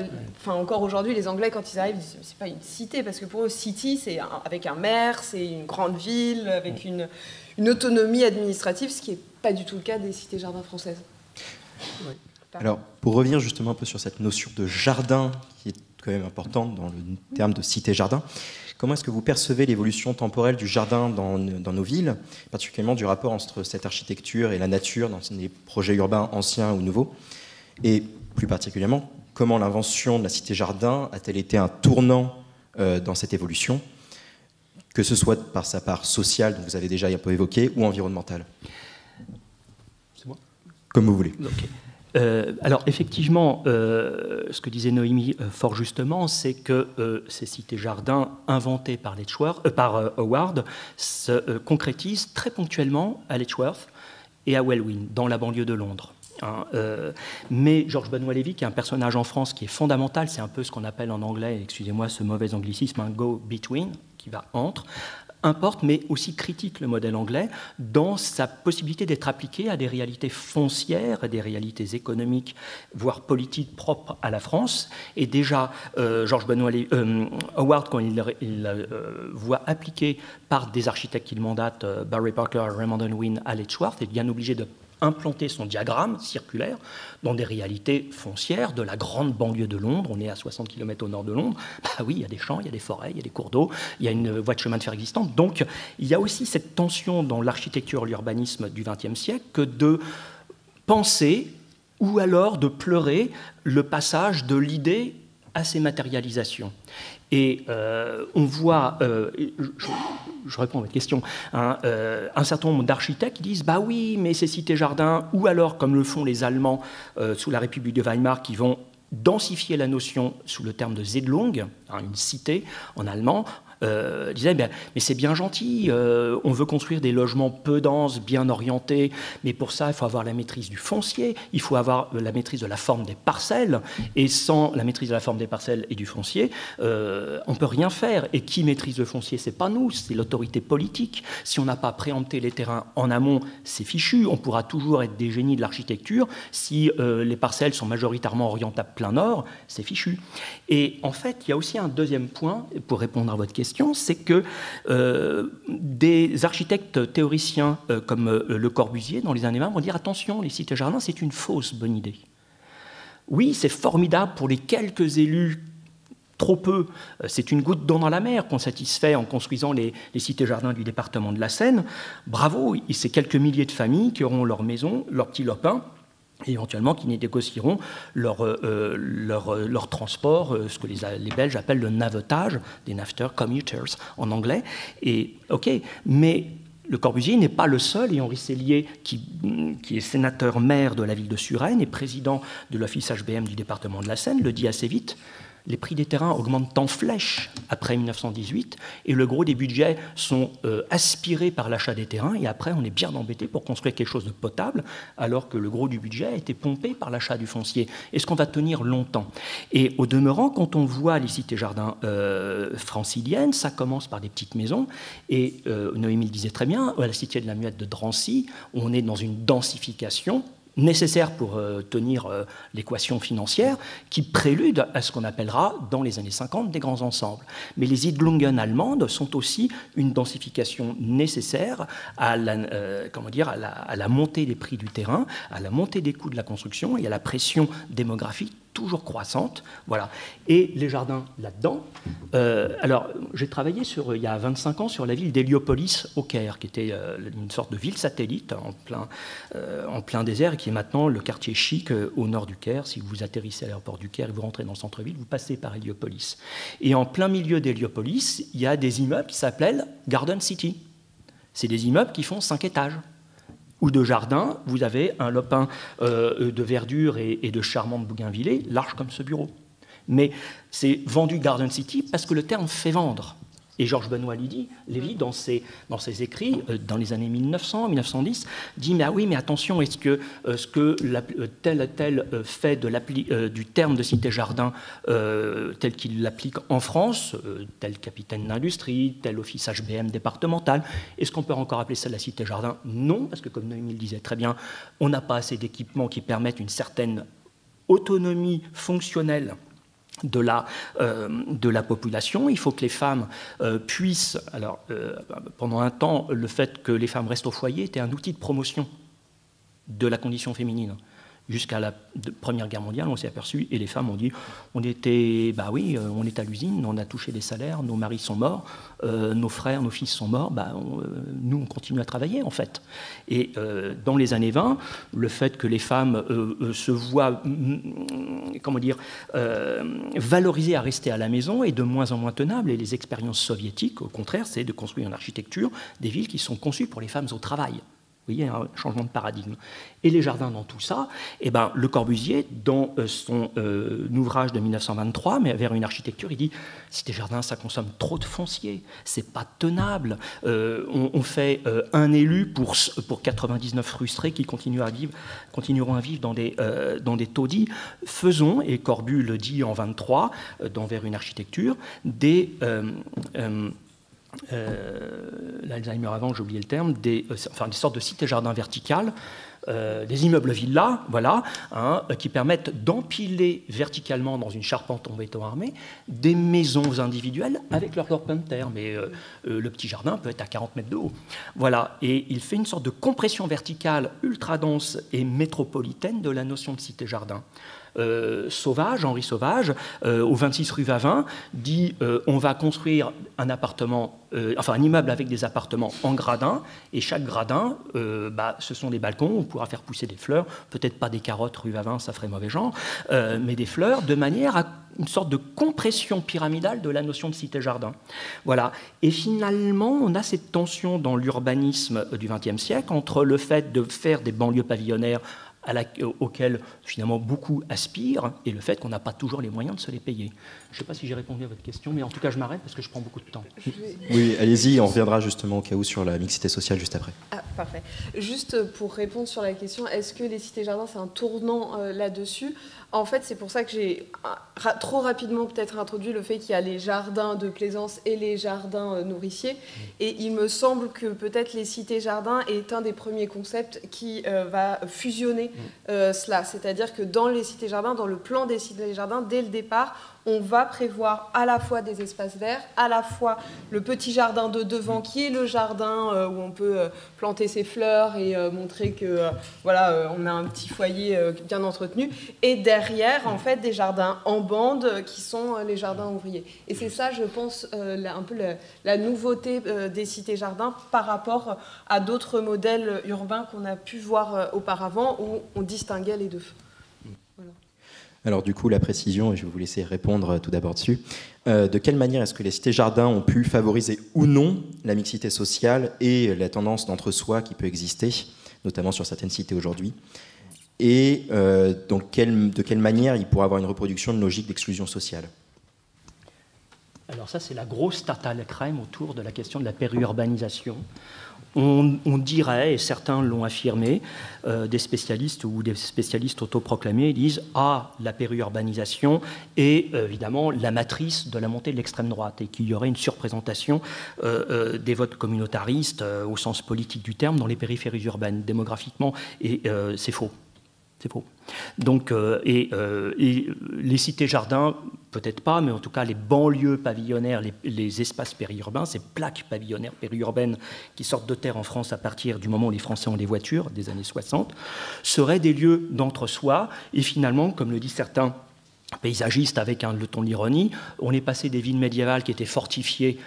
encore aujourd'hui, les Anglais, quand ils arrivent, ils disent c'est pas une cité, parce que pour eux, city, c'est avec un maire, c'est une grande ville, avec une autonomie administrative, ce qui n'est pas du tout le cas des cités-jardins françaises. Oui. Alors, pour revenir justement un peu sur cette notion de jardin, qui est quand même importante dans le terme de cité-jardin, comment est-ce que vous percevez l'évolution temporelle du jardin dans nos villes, particulièrement du rapport entre cette architecture et la nature dans les projets urbains anciens ou nouveaux? Et plus particulièrement, comment l'invention de la cité-jardin a-t-elle été un tournant dans cette évolution, que ce soit par sa part sociale, dont vous avez déjà un peu évoqué, ou environnementale? C'est moi? Comme vous voulez. Okay. Alors effectivement, ce que disait Noémie fort justement, c'est que ces cités-jardins inventées par Howard se concrétisent très ponctuellement à Letchworth et à Welwyn, dans la banlieue de Londres. Mais Georges Benoît Lévy, qui est un personnage en France qui est fondamental, c'est un peu ce qu'on appelle en anglais, excusez-moi ce mauvais anglicisme, un go-between, qui va entre, importe, mais aussi critique le modèle anglais dans sa possibilité d'être appliqué à des réalités foncières, à des réalités économiques, voire politiques propres à la France. Et déjà, Georges Benoît Howard, quand il voit appliquer par des architectes qu'il mandate, Barry Parker, Raymond Unwin à Letchworth, est bien obligé de implanter son diagramme circulaire dans des réalités foncières de la grande banlieue de Londres. On est à 60 km au nord de Londres. Bah oui, il y a des champs, il y a des forêts, il y a des cours d'eau, il y a une voie de chemin de fer existante. Donc, il y a aussi cette tension dans l'architecture et l'urbanisme du XXe siècle que de penser ou alors de pleurer le passage de l'idée à ses matérialisations. Et on voit, je réponds à votre question, un certain nombre d'architectes qui disent « bah oui, mais ces cités-jardins », ou alors, comme le font les Allemands sous la République de Weimar, qui vont densifier la notion sous le terme de Siedlung, une cité en allemand, disait mais c'est bien gentil, on veut construire des logements peu denses, bien orientés, mais pour ça il faut avoir la maîtrise du foncier, il faut avoir la maîtrise de la forme des parcelles, et sans la maîtrise de la forme des parcelles et du foncier, on ne peut rien faire. Et qui maîtrise le foncier? C'est pas nous, c'est l'autorité politique. Si on n'a pas préempté les terrains en amont, c'est fichu. On pourra toujours être des génies de l'architecture. Si les parcelles sont majoritairement orientables plein nord, c'est fichu. Et en fait, il y a aussi un deuxième point, pour répondre à votre question, c'est que des architectes théoriciens comme Le Corbusier, dans les années 20, vont dire « attention, les cités-jardins, c'est une fausse bonne idée ». Oui, c'est formidable pour les quelques élus, trop peu, c'est une goutte d'eau dans la mer qu'on satisfait en construisant les cités-jardins du département de la Seine. Bravo, c'est quelques milliers de familles qui auront leur maison, leur petit lopin, et éventuellement qui négocieront leur transport, ce que les Belges appellent le navetage, des nafter commuters en anglais. Et ok, mais Le Corbusier n'est pas le seul, et Henri Sellier, qui est sénateur-maire de la ville de Suresnes et président de l'office HBM du département de la Seine, le dit assez vite. Les prix des terrains augmentent en flèche après 1918 et le gros des budgets sont aspirés par l'achat des terrains, et après on est bien embêté pour construire quelque chose de potable alors que le gros du budget a été pompé par l'achat du foncier. Est-ce qu'on va tenir longtemps? Et au demeurant, quand on voit les cités-jardins franciliennes, ça commence par des petites maisons, et Noémie le disait très bien, à la cité de la Muette de Drancy, on est dans une densification nécessaire pour tenir l'équation financière, qui prélude à ce qu'on appellera, dans les années 50, des grands ensembles. Mais les Siedlungen allemandes sont aussi une densification nécessaire à la montée des prix du terrain, à la montée des coûts de la construction et à la pression démographique toujours croissante, voilà. Et les jardins là-dedans. Alors, j'ai travaillé il y a 25 ans sur la ville d'Héliopolis au Caire, qui était une sorte de ville satellite en plein désert, et qui est maintenant le quartier chic au nord du Caire. Si vous atterrissez à l'aéroport du Caire et vous rentrez dans le centre-ville, vous passez par Héliopolis. Et en plein milieu d'Héliopolis, il y a des immeubles qui s'appellent Garden City. C'est des immeubles qui font 5 étages. Ou de jardin, vous avez un lopin de verdure et de charmantes bougainvillées, large comme ce bureau. Mais c'est vendu Garden City parce que le terme fait vendre. Et Georges Benoît Lévy, dans ses écrits, dans les années 1900, 1910, dit « Mais ah oui, mais attention, est-ce que tel fait du terme de cité-jardin tel qu'il l'applique en France, tel capitaine d'industrie, tel office HBM départemental, est-ce qu'on peut encore appeler ça la cité-jardin ?» Non, parce que comme Noémie le disait très bien, on n'a pas assez d'équipements qui permettent une certaine autonomie fonctionnelle de la population. Il faut que les femmes puissent... Alors, pendant un temps, le fait que les femmes restent au foyer était un outil de promotion de la condition féminine. Jusqu'à la Première Guerre mondiale, on s'est aperçu, et les femmes ont dit, on est à l'usine, on a touché des salaires, nos maris sont morts, nos frères, nos fils sont morts, nous, on continue à travailler, en fait. Et dans les années 20, le fait que les femmes se voient, valorisées à rester à la maison est de moins en moins tenable, et les expériences soviétiques, au contraire, c'est de construire en architecture des villes qui sont conçues pour les femmes au travail. Vous voyez, un changement de paradigme. Et les jardins dans tout ça, Le Corbusier, dans son ouvrage de 1923, mais vers une architecture, il dit « Cité-jardin, ça consomme trop de foncier, c'est pas tenable. On fait un élu pour 99 frustrés qui continueront à vivre dans des taudis. Faisons, et Corbu le dit en 23, dans Vers une architecture, des... l'Alzheimer avant, j'ai oublié le terme, des sortes de cités-jardins verticales, des immeubles villas, voilà, qui permettent d'empiler verticalement dans une charpente en béton armé des maisons individuelles avec leur lopin de terre. Mais le petit jardin peut être à 40 mètres de haut. Voilà, et il fait une sorte de compression verticale ultra dense et métropolitaine de la notion de cité-jardin. Henri Sauvage, au 26 rue Vavin, dit on va construire un immeuble avec des appartements en gradin, et chaque gradin, ce sont des balcons, on pourra faire pousser des fleurs, peut-être pas des carottes rue Vavin, ça ferait mauvais genre, mais des fleurs, de manière à une sorte de compression pyramidale de la notion de cité-jardin. Voilà. Et finalement, on a cette tension dans l'urbanisme du XXe siècle entre le fait de faire des banlieues pavillonnaires auxquels finalement beaucoup aspirent, et le fait qu'on n'a pas toujours les moyens de se les payer. Je ne sais pas si j'ai répondu à votre question, mais en tout cas je m'arrête parce que je prends beaucoup de temps. Oui, allez-y, on reviendra justement au cas où sur la mixité sociale juste après. Ah, parfait. Juste pour répondre sur la question, est-ce que les cités-jardins, c'est un tournant là-dessus ? En fait, c'est pour ça que j'ai trop rapidement peut-être introduit le fait qu'il y a les jardins de plaisance et les jardins nourriciers. Et il me semble que peut-être les cités-jardins est un des premiers concepts qui va fusionner cela. C'est-à-dire que dans les cités-jardins, dans le plan des cités-jardins, dès le départ, on va prévoir à la fois des espaces verts, à la fois le petit jardin de devant qui est le jardin où on peut planter ses fleurs et montrer que on a un petit foyer bien entretenu, et derrière en fait des jardins en bande qui sont les jardins ouvriers. Et c'est ça, je pense, un peu la nouveauté des cités-jardins par rapport à d'autres modèles urbains qu'on a pu voir auparavant où on distinguait les deux. Alors du coup, la précision, et je vais vous laisser répondre tout d'abord dessus. De quelle manière est-ce que les cités-jardins ont pu favoriser ou non la mixité sociale et la tendance d'entre-soi qui peut exister, notamment sur certaines cités aujourd'hui, et de quelle manière il pourrait avoir une reproduction de logique d'exclusion sociale? Alors ça, c'est la grosse tarte à la crème autour de la question de la périurbanisation. On dirait, et certains l'ont affirmé, des spécialistes ou des spécialistes autoproclamés disent « Ah, la périurbanisation est évidemment la matrice de la montée de l'extrême droite » et qu'il y aurait une surprésentation des votes communautaristes au sens politique du terme dans les périphéries urbaines démographiquement, et c'est faux. C'est faux. Donc, et les cités-jardins, peut-être pas, mais en tout cas les banlieues pavillonnaires, les espaces périurbains, ces plaques pavillonnaires périurbaines qui sortent de terre en France à partir du moment où les Français ont des voitures, des années 60, seraient des lieux d'entre-soi. Et finalement, comme le disent certains paysagiste avec le ton de l'ironie. On est passé des villes médiévales qui étaient fortifiées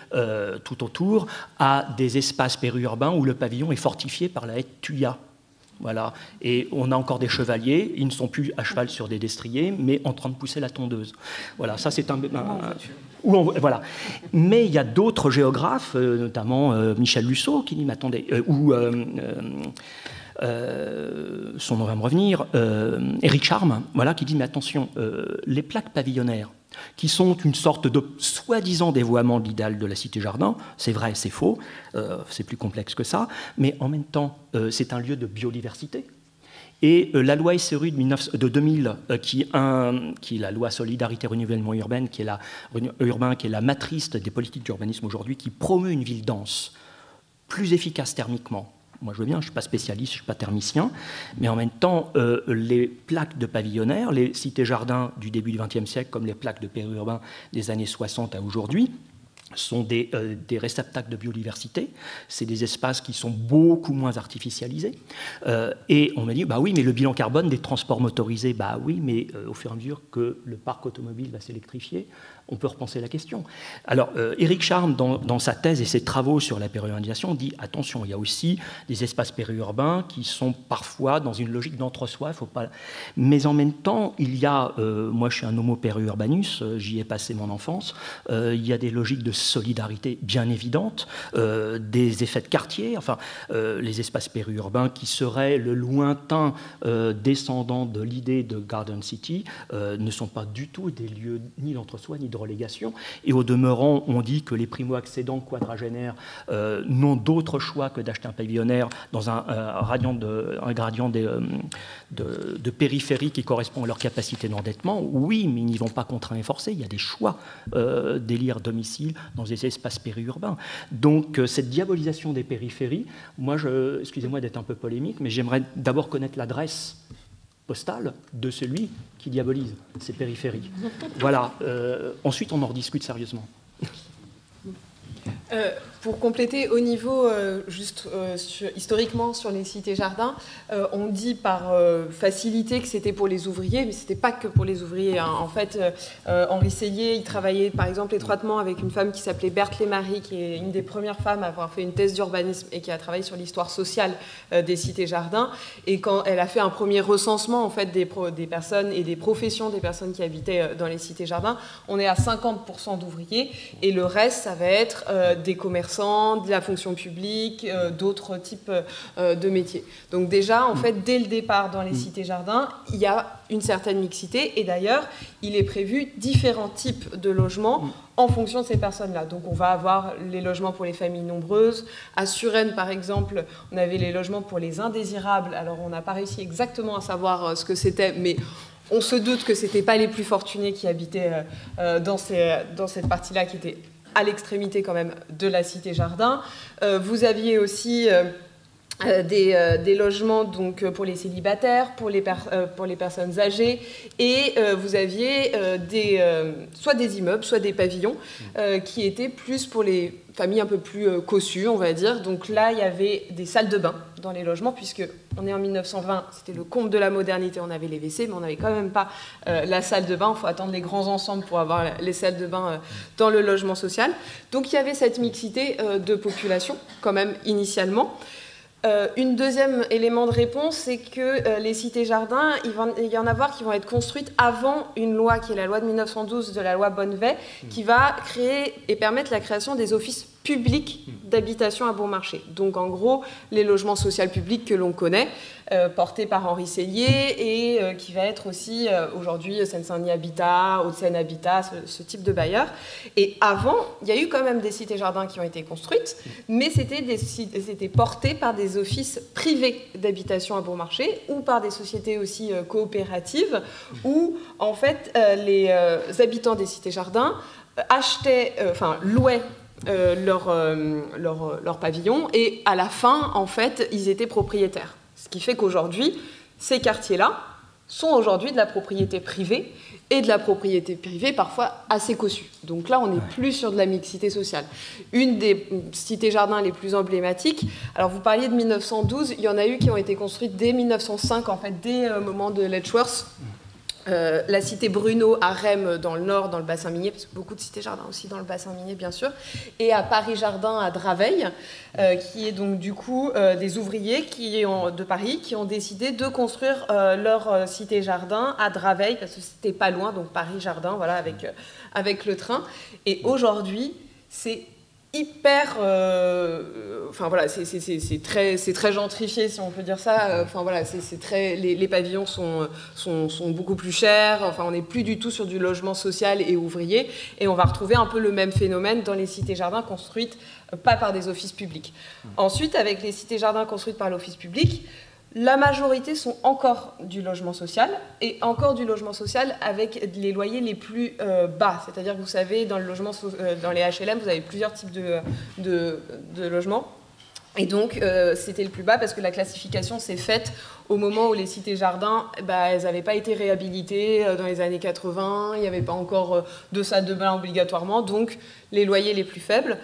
tout autour à des espaces périurbains où le pavillon est fortifié par la haie de Thuya. Voilà. Et on a encore des chevaliers, ils ne sont plus à cheval sur des destriers, mais en train de pousser la tondeuse. Voilà, ça c'est voilà. Mais il y a d'autres géographes, notamment Michel Lusseau, qui dit, mais attendez, son nom va me revenir, Éric Charme, voilà, qui dit, mais attention, les plaques pavillonnaires, qui sont une sorte de soi-disant dévoiement de l'idéal de la cité-jardin, c'est vrai, c'est faux, c'est plus complexe que ça, mais en même temps, c'est un lieu de biodiversité. Et la loi SRU de 2000, qui est la loi Solidarité Renouvellement Urbaine, qui est la matrice des politiques d'urbanisme aujourd'hui, qui promeut une ville dense, plus efficace thermiquement. Moi, je veux bien, je ne suis pas spécialiste, je ne suis pas thermicien, mais en même temps, les plaques de pavillonnaires, les cités-jardins du début du XXe siècle, comme les plaques de périurbains des années 60 à aujourd'hui, sont des réceptacles de biodiversité. C'est des espaces qui sont beaucoup moins artificialisés. Et on me dit, bah oui, mais le bilan carbone des transports motorisés, bah oui, mais au fur et à mesure que le parc automobile va s'électrifier, on peut repenser la question. Alors, Éric Charme, dans sa thèse et ses travaux sur la périurbanisation, dit attention, il y a aussi des espaces périurbains qui sont parfois dans une logique d'entre-soi. Faut pas... Mais en même temps, il y a, moi je suis un homo périurbanus, j'y ai passé mon enfance, il y a des logiques de solidarité bien évidentes, des effets de quartier, enfin, les espaces périurbains qui seraient le lointain descendant de l'idée de Garden City ne sont pas du tout des lieux ni d'entre-soi ni de relégation. Et au demeurant, on dit que les primo-accédants quadragénaires n'ont d'autre choix que d'acheter un pavillonnaire dans un gradient de périphérie qui correspond à leur capacité d'endettement. Oui, mais ils n'y vont pas contraints et forcés. Il y a des choix d'élire domicile dans des espaces périurbains. Donc cette diabolisation des périphéries, moi, excusez-moi d'être un peu polémique, mais j'aimerais d'abord connaître l'adresse postale de celui qui diabolise ces périphéries. Voilà. Ensuite, on en rediscute sérieusement. Pour compléter, au niveau, historiquement, sur les cités-jardins, on dit par facilité que c'était pour les ouvriers, mais ce n'était pas que pour les ouvriers. Hein. En fait, Henri Sellier, il travaillait par exemple étroitement avec une femme qui s'appelait Berthe Lémarie, qui est une des premières femmes à avoir fait une thèse d'urbanisme et qui a travaillé sur l'histoire sociale des cités-jardins. Et quand elle a fait un premier recensement en fait, des personnes et des professions des personnes qui habitaient dans les cités-jardins, on est à 50% d'ouvriers, et le reste, ça va être des commerçants, de la fonction publique, d'autres types de métiers. Donc déjà, en fait, dès le départ dans les cités-jardins, il y a une certaine mixité, et d'ailleurs, il est prévu différents types de logements en fonction de ces personnes-là. Donc on va avoir les logements pour les familles nombreuses. À Suresnes, par exemple, on avait les logements pour les indésirables. Alors on n'a pas réussi exactement à savoir ce que c'était, mais on se doute que ce n'étaient pas les plus fortunés qui habitaient dans cette partie-là, qui était à l'extrémité quand même de la cité-jardin. Vous aviez aussi des logements donc, pour les célibataires, pour les personnes âgées, et vous aviez soit des immeubles, soit des pavillons qui étaient plus pour les familles un peu plus cossues, on va dire. Donc là, il y avait des salles de bain dans les logements, puisque on est en 1920, c'était le comble de la modernité, on avait les WC, mais on n'avait quand même pas la salle de bain. Il faut attendre les grands ensembles pour avoir les salles de bain dans le logement social. Donc il y avait cette mixité de population, quand même, initialement. Un deuxième élément de réponse, c'est que les cités-jardins, il va y en avoir qui vont être construites avant une loi, qui est la loi de 1912, de la loi Bonnevet, qui va créer et permettre la création des offices publics d'habitation à bon marché. Donc en gros, les logements sociaux publics que l'on connaît, portés par Henri Sellier, et qui va être aussi aujourd'hui Seine-Saint-Denis Habitat, Hauts-de-Seine Habitat, ce type de bailleurs. Et avant, il y a eu quand même des cités-jardins qui ont été construites, mais c'était porté par des offices privés d'habitation à bon marché, ou par des sociétés aussi coopératives, où en fait les habitants des cités-jardins louaient leur pavillon, et à la fin, en fait, ils étaient propriétaires. Ce qui fait qu'aujourd'hui, ces quartiers-là sont aujourd'hui de la propriété privée, et de la propriété privée parfois assez cossue. Donc là, on n'est plus sur de la mixité sociale. Une des cités-jardins les plus emblématiques, alors vous parliez de 1912, il y en a eu qui ont été construites dès 1905, en fait, dès le moment de Letchworth. la cité Bruno à Rèmes dans le nord, dans le bassin minier, parce que beaucoup de cités-jardins aussi dans le bassin minier, bien sûr, et à Paris-Jardin à Draveil, qui est donc du coup des ouvriers de Paris qui ont décidé de construire leur cité-jardin à Draveil, parce que c'était pas loin, donc Paris-Jardin, voilà, avec le train. Et aujourd'hui, c'est hyper, enfin voilà, c'est très gentrifié, si on peut dire ça. Enfin voilà, les pavillons sont beaucoup plus chers. Enfin, on n'est plus du tout sur du logement social et ouvrier, et on va retrouver un peu le même phénomène dans les cités-jardins construites pas par des offices publics. Ensuite, avec les cités-jardins construites par l'office public, la majorité sont encore du logement social, et encore du logement social avec les loyers les plus bas. C'est-à-dire que vous savez, dans les HLM, vous avez plusieurs types de logements. Et donc, c'était le plus bas parce que la classification s'est faite au moment où les cités-jardins, elles n'avaient pas été réhabilitées dans les années 80, il n'y avait pas encore de salle de bain obligatoirement, donc les loyers les plus faibles.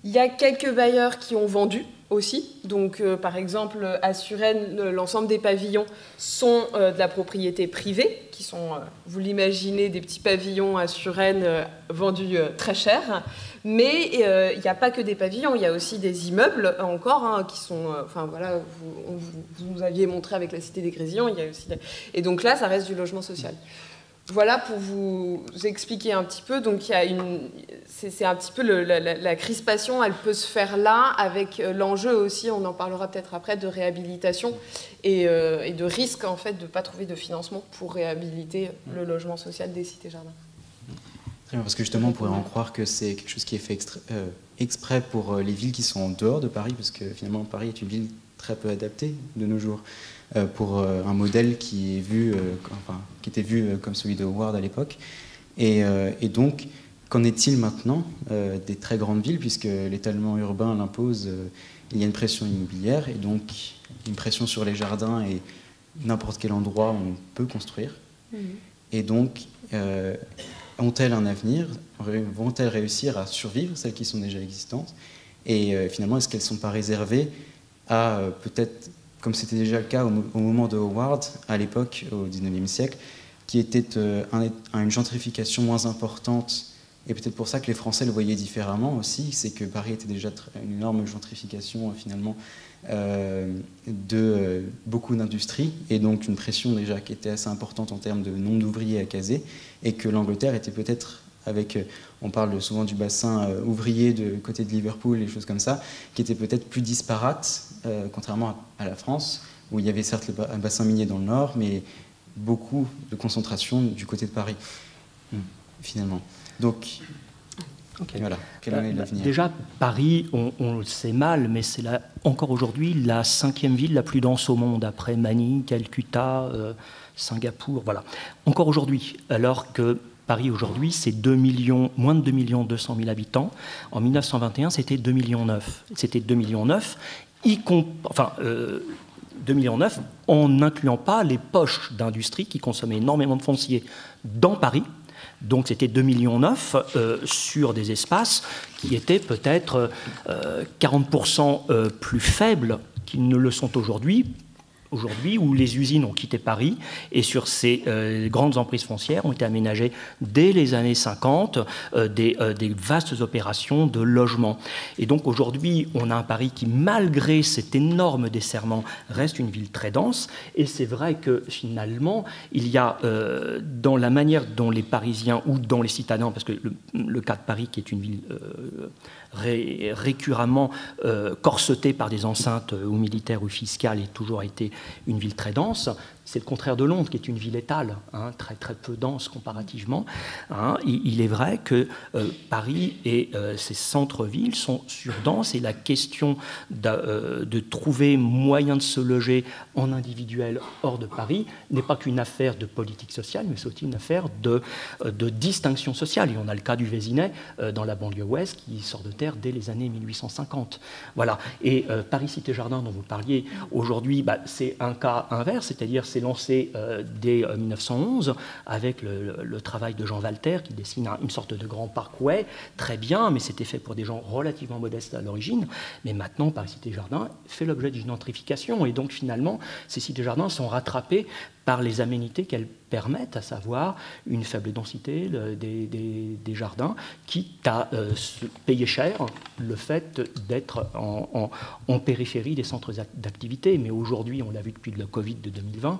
Il y a quelques bailleurs qui ont vendu aussi. Donc, par exemple, à Suresnes, l'ensemble des pavillons sont de la propriété privée, qui sont, vous l'imaginez, des petits pavillons à Suresnes vendus très cher. Mais il n'y a pas que des pavillons, il y a aussi des immeubles encore, qui sont... Enfin, voilà, vous nous aviez montré avec la Cité des Grésillons, il y a aussi... Et donc là, ça reste du logement social. Voilà pour vous expliquer un petit peu. Donc, c'est un petit peu la crispation, elle peut se faire là, avec l'enjeu aussi, on en parlera peut-être après, de réhabilitation et de risque en fait de ne pas trouver de financement pour réhabiliter le logement social des cités-jardins. Très bien, parce que justement, on pourrait en croire que c'est quelque chose qui est fait exprès pour les villes qui sont en dehors de Paris, parce que finalement, Paris est une ville très peu adaptée de nos jours. Pour un modèle qui était vu comme celui de Howard à l'époque. Et donc, qu'en est-il maintenant des très grandes villes, puisque l'étalement urbain l'impose, il y a une pression immobilière, et donc une pression sur les jardins et n'importe quel endroit où on peut construire. Et donc, ont-elles un avenir? Vont-elles réussir à survivre, celles qui sont déjà existantes? Et finalement, est-ce qu'elles ne sont pas réservées à peut-être, comme c'était déjà le cas au moment de Howard, à l'époque, au XIXe siècle, qui était une gentrification moins importante, et peut-être pour ça que les Français le voyaient différemment aussi, c'est que Paris était déjà une énorme gentrification finalement de beaucoup d'industries, et donc une pression déjà qui était assez importante en termes de nombre d'ouvriers à caser, et que l'Angleterre était peut-être on parle souvent du bassin ouvrier de côté de Liverpool, et choses comme ça, qui était peut-être plus disparate, contrairement à la France, où il y avait certes un bassin minier dans le nord, mais beaucoup de concentration du côté de Paris, finalement. Donc, voilà, quel est l'avenir? Déjà, Paris, on le sait mal, mais c'est encore aujourd'hui la 5e ville la plus dense au monde, après Manille, Calcutta, Singapour, voilà. Encore aujourd'hui, alors que Paris aujourd'hui, c'est moins de 2 200 000 habitants. En 1921, c'était 2,9 millions. C'était 2,9 millions, 2,9 millions en n'incluant pas les poches d'industrie qui consommaient énormément de foncier dans Paris. Donc c'était 2,9 millions sur des espaces qui étaient peut-être 40% plus faibles qu'ils ne le sont aujourd'hui, où les usines ont quitté Paris, et sur ces grandes emprises foncières ont été aménagées dès les années 50 des vastes opérations de logement. Et donc aujourd'hui, on a un Paris qui, malgré cet énorme desserrement, reste une ville très dense. Et c'est vrai que finalement, il y a dans la manière dont les Parisiens ou dans les citadins, parce que le cas de Paris qui est une ville récurremment corsetée par des enceintes ou militaires ou fiscales, et toujours été une ville très dense. C'est le contraire de Londres, qui est une ville étale, très, très peu dense comparativement. Il est vrai que Paris et ses centres-villes sont surdenses, et la question de trouver moyen de se loger en individuel hors de Paris n'est pas qu'une affaire de politique sociale, mais c'est aussi une affaire de distinction sociale. Et on a le cas du Vésinet dans la banlieue ouest qui sort de terre dès les années 1850. Voilà. Et Paris Cité-Jardin, dont vous parliez aujourd'hui, c'est un cas inverse, c'est-à-dire c'est lancé dès 1911 avec le travail de Jean Walter qui dessine une sorte de grand parkway, très bien, mais c'était fait pour des gens relativement modestes à l'origine. Mais maintenant, Paris Cité-Jardin fait l'objet d'une gentrification, et donc finalement, ces cités-jardins sont rattrapés par les aménités qu'elles permettent, à savoir une faible densité des jardins, quitte à payer cher le fait d'être en périphérie des centres d'activité. Mais aujourd'hui, on l'a vu depuis le Covid de 2020,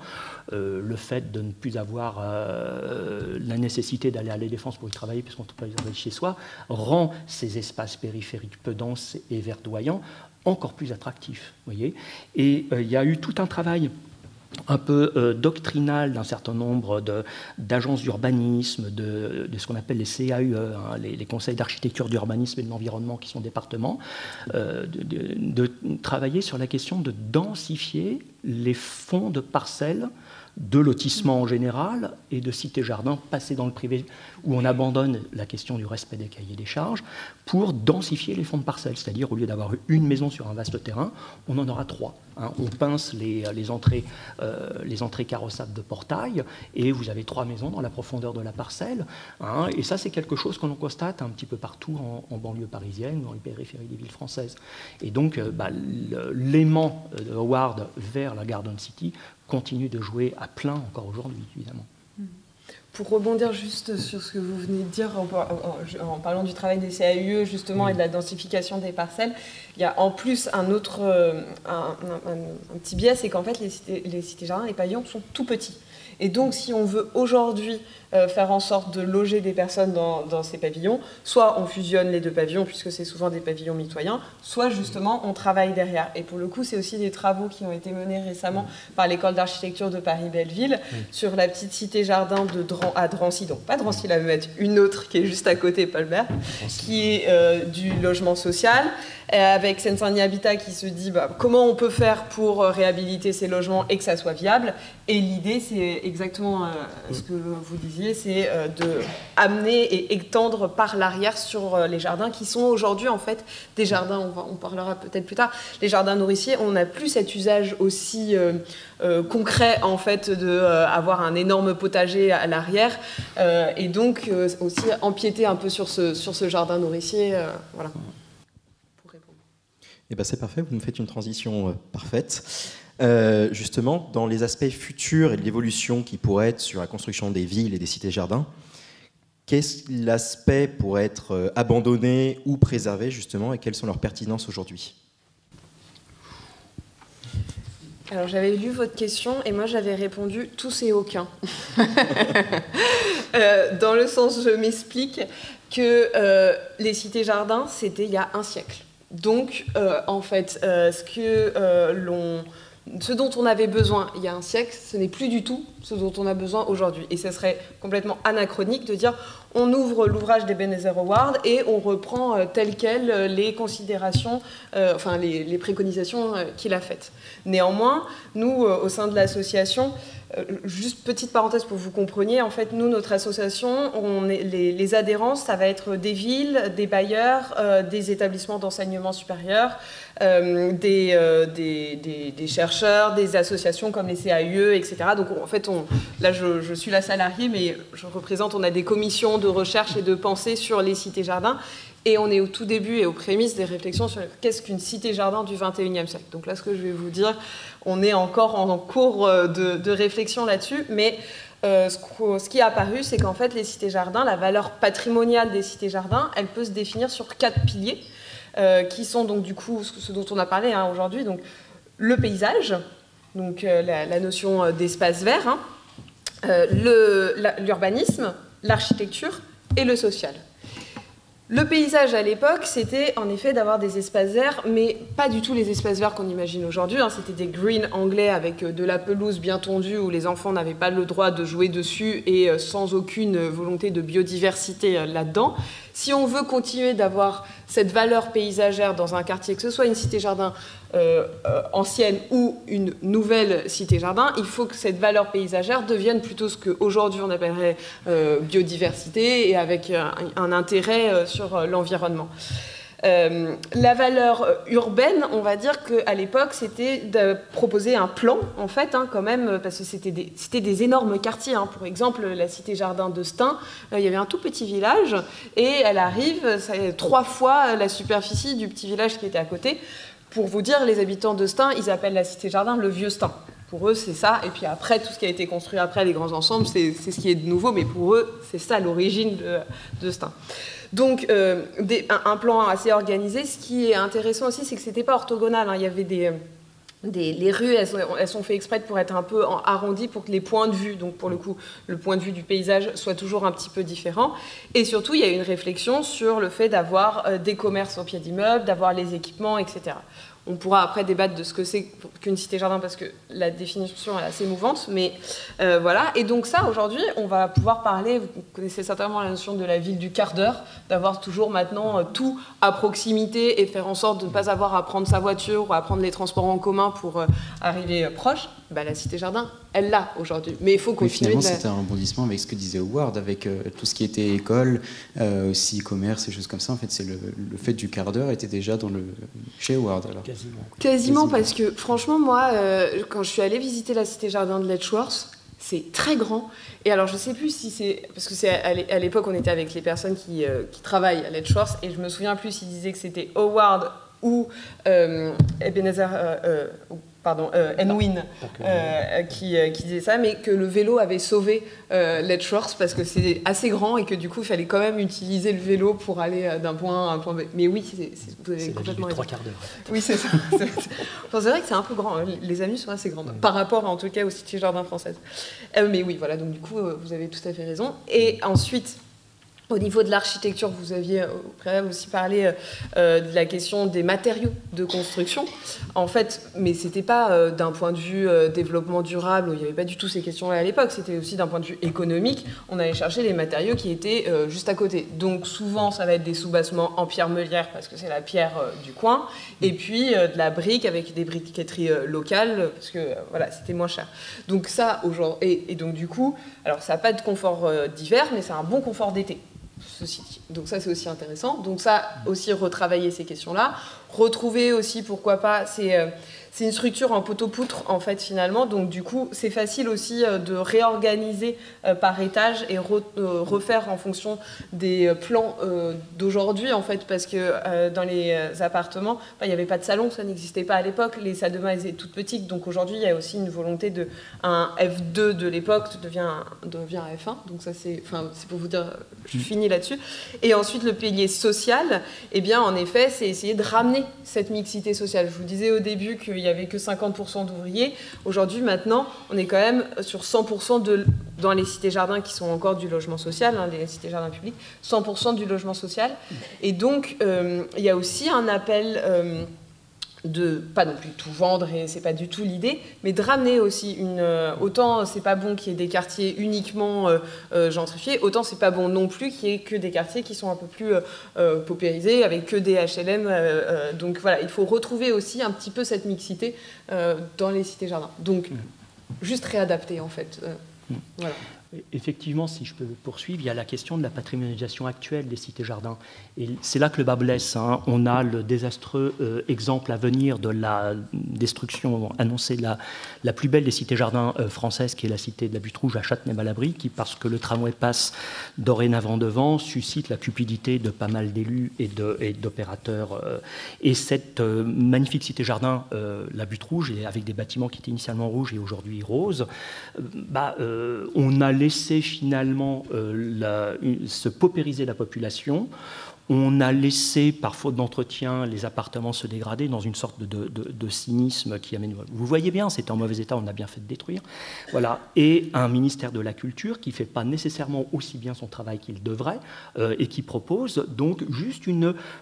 le fait de ne plus avoir la nécessité d'aller à la Défense pour y travailler, puisqu'on peut y travailler chez soi, rend ces espaces périphériques peu denses et verdoyants encore plus attractifs. Voyez. Et il y a eu tout un travail un peu doctrinal d'un certain nombre d'agences d'urbanisme, de ce qu'on appelle les CAUE, les conseils d'architecture, d'urbanisme et de l'environnement, qui sont départements, de travailler sur la question de densifier les fonds de parcelles de lotissement en général et de cités-jardins passés dans le privé, où on abandonne la question du respect des cahiers des charges pour densifier les fonds de parcelles. C'est-à-dire, au lieu d'avoir une maison sur un vaste terrain, on en aura 3. On pince les entrées carrossables de portail et vous avez 3 maisons dans la profondeur de la parcelle. Et ça, c'est quelque chose que l'on constate un petit peu partout en banlieue parisienne, dans les périphéries des villes françaises. Et donc, l'aimant de Howard vers la Garden City continue de jouer à plein encore aujourd'hui, évidemment. Pour rebondir juste sur ce que vous venez de dire en parlant du travail des CAUE justement et de la densification des parcelles, il y a en plus un autre un petit biais, c'est qu'en fait les cités-jardins, les pavillons sont tout petits. Et donc, si on veut aujourd'hui faire en sorte de loger des personnes dans ces pavillons, soit on fusionne les 2 pavillons, puisque c'est souvent des pavillons mitoyens, soit justement on travaille derrière. Et pour le coup, c'est aussi des travaux qui ont été menés récemment par l'école d'architecture de Paris-Belleville sur la petite cité-jardin à Drancy, donc pas Drancy-la-Muette, une autre qui est juste à côté, Palmer, qui est du logement social, avec Seine-Saint-Denis Habitat qui se dit comment on peut faire pour réhabiliter ces logements et que ça soit viable. Et l'idée, c'est exactement ce que vous disiez, c'est de amener et étendre par l'arrière sur les jardins qui sont aujourd'hui en fait des jardins, on parlera peut-être plus tard, les jardins nourriciers. On n'a plus cet usage aussi concret en fait d'avoir un énorme potager à l'arrière et donc aussi empiéter un peu sur ce jardin nourricier. Voilà. Eh ben c'est parfait, vous me faites une transition parfaite. Justement, dans les aspects futurs et de l'évolution qui pourrait être sur la construction des villes et des cités-jardins, qu'est-ce l'aspect pourrait être abandonné ou préservé, justement, et quelles sont leurs pertinences aujourd'hui ? Alors, j'avais lu votre question et moi, j'avais répondu « tous et aucun ». Dans le sens, je m'explique, que les cités-jardins, c'était il y a un siècle. Donc, en fait, ce dont on avait besoin il y a un siècle, ce n'est plus du tout ce dont on a besoin aujourd'hui. Et ce serait complètement anachronique de dire on ouvre l'ouvrage d'Ebenezer Howard et on reprend tel quel les considérations, les préconisations qu'il a faites. Néanmoins, nous, au sein de l'association, juste petite parenthèse pour que vous compreniez, en fait, nous, notre association, les adhérents, ça va être des villes, des bailleurs, des établissements d'enseignement supérieur, des chercheurs, des associations comme les CAUE, etc. Donc, en fait, là, je suis la salariée, mais on a des commissions de recherche et de pensée sur les cités-jardins. Et on est au tout début et aux prémices des réflexions sur qu'est-ce qu'une cité-jardin du XXIe siècle. Donc là, ce que je vais vous dire, on est encore en cours de réflexion là-dessus, mais ce qui est apparu, c'est qu'en fait, les cités-jardins, la valeur patrimoniale des cités-jardins, elle peut se définir sur 4 piliers, qui sont donc du coup ce dont on a parlé aujourd'hui, donc le paysage, donc la notion d'espace vert, l'urbanisme, l'architecture et le social. Le paysage à l'époque, c'était en effet d'avoir des espaces verts, mais pas du tout les espaces verts qu'on imagine aujourd'hui. C'était des greens anglais avec de la pelouse bien tondue où les enfants n'avaient pas le droit de jouer dessus et sans aucune volonté de biodiversité là-dedans. Si on veut continuer d'avoir cette valeur paysagère dans un quartier, que ce soit une cité-jardin ancienne ou une nouvelle cité-jardin, il faut que cette valeur paysagère devienne plutôt ce qu'aujourd'hui on appellerait biodiversité et avec un intérêt sur l'environnement. La valeur urbaine, on va dire qu'à l'époque, c'était de proposer un plan, en fait, quand même, parce que c'était des énormes quartiers. Pour exemple, la cité-jardin de Stein, il y avait un tout petit village, et elle arrive, c'est 3 fois la superficie du petit village qui était à côté. Pour vous dire, les habitants de Stein, ils appellent la cité-jardin le Vieux Stein. Pour eux, c'est ça. Et puis après, tout ce qui a été construit après, les grands ensembles, c'est ce qui est de nouveau. Mais pour eux, c'est ça l'origine de Stein. Donc, un plan assez organisé. Ce qui est intéressant aussi, c'est que c'était pas orthogonal. Il y avait les rues, elles sont faites exprès pour être un peu arrondies pour que les points de vue, donc pour le coup, le point de vue du paysage soit toujours un petit peu différent. Et surtout, il y a une réflexion sur le fait d'avoir des commerces au pied d'immeubles, d'avoir les équipements, etc. On pourra après débattre de ce que c'est qu'une cité-jardin parce que la définition est assez mouvante, mais voilà. Et donc ça, aujourd'hui, on va pouvoir parler, vous connaissez certainement la notion de la ville du quart d'heure, d'avoir toujours maintenant tout à proximité et faire en sorte de ne pas avoir à prendre sa voiture ou à prendre les transports en commun pour arriver proche. Bah, la cité-jardin, elle l'a aujourd'hui. Mais il faut continuer. Mais finalement, c'était un rebondissement avec ce que disait Howard, avec tout ce qui était école, aussi commerce et choses comme ça. En fait, c'est le fait du quart d'heure était déjà chez Howard. Alors. Quasiment, parce que franchement, moi, quand je suis allée visiter la cité-jardin de Letchworth, c'est très grand. Et alors, je ne sais plus si c'est... Parce que c'est à l'époque, on était avec les personnes qui travaillent à Letchworth, et je me souviens plus s'ils disaient que c'était Howard ou Ebenezer... Enwin qui disait ça, mais que le vélo avait sauvé Letchworth parce que c'est assez grand et que du coup il fallait quand même utiliser le vélo pour aller d'un point A à un point B. Mais oui, vous avez complètement raison. 3 quarts d'heure. Oui, c'est ça. Enfin, c'est vrai que c'est un peu grand. Les avenues sont assez grandes par rapport en tout cas aux cité-jardins françaises. Mais oui, voilà. Donc du coup, vous avez tout à fait raison. Et ensuite. Au niveau de l'architecture, vous aviez au préalable aussi parlé de la question des matériaux de construction. En fait, mais ce n'était pas d'un point de vue développement durable, il n'y avait pas du tout ces questions-là à l'époque, c'était aussi d'un point de vue économique. On allait chercher les matériaux qui étaient juste à côté. Donc souvent, ça va être des soubassements en pierre meulière, parce que c'est la pierre du coin, et puis de la brique avec des briqueteries locales, parce que voilà, c'était moins cher. Donc ça, aujourd'hui, et donc du coup, alors ça n'a pas de confort d'hiver, mais c'est un bon confort d'été. Ceci dit. Donc ça, c'est aussi intéressant. Donc ça, aussi retravailler ces questions-là. Retrouver aussi, pourquoi pas, c'est une structure en poteau-poutre, en fait, finalement. Donc du coup, c'est facile aussi de réorganiser par étage et refaire en fonction des plans d'aujourd'hui, en fait, parce que dans les appartements, il n'y avait pas de salon, ça n'existait pas à l'époque. Les salles de bain étaient toutes petites. Donc aujourd'hui, il y a aussi une volonté un F2 de l'époque devient un F1. Donc ça, c'est pour vous dire, je finis là-dessus. Et ensuite, le pilier social, eh bien, en effet, c'est essayer de ramener cette mixité sociale. Je vous disais au début qu'il n'y avait que 50% d'ouvriers. Aujourd'hui, maintenant, on est quand même sur 100% dans les cités-jardins qui sont encore du logement social, les cités-jardins publics, 100% du logement social. Et donc, il y a aussi un appel de pas non plus tout vendre, et c'est pas du tout l'idée, mais de ramener aussi autant c'est pas bon qu'il y ait des quartiers uniquement gentrifiés, autant c'est pas bon non plus qu'il y ait que des quartiers qui sont un peu plus paupérisés avec que des HLM. Donc voilà, il faut retrouver aussi un petit peu cette mixité dans les cités-jardins. Donc juste réadapter en fait. Voilà. Effectivement, si je peux poursuivre, il y a la question de la patrimonialisation actuelle des cités-jardins. Et c'est là que le bas blesse. On a le désastreux exemple à venir de la destruction annoncée de la plus belle des cités-jardins françaises, qui est la cité de la Butte Rouge à Châtenay-Malabry, qui, parce que le tramway passe dorénavant devant, suscite la cupidité de pas mal d'élus et d'opérateurs. Et cette magnifique cité-jardin, la Butte Rouge, et avec des bâtiments qui étaient initialement rouges et aujourd'hui roses, on a laissé finalement se paupériser la population. On a laissé, par faute d'entretien, les appartements se dégrader dans une sorte de cynisme qui amène... Vous voyez bien, c'était en mauvais état, on a bien fait de détruire. Voilà. Et un ministère de la Culture qui ne fait pas nécessairement aussi bien son travail qu'il devrait et qui propose donc juste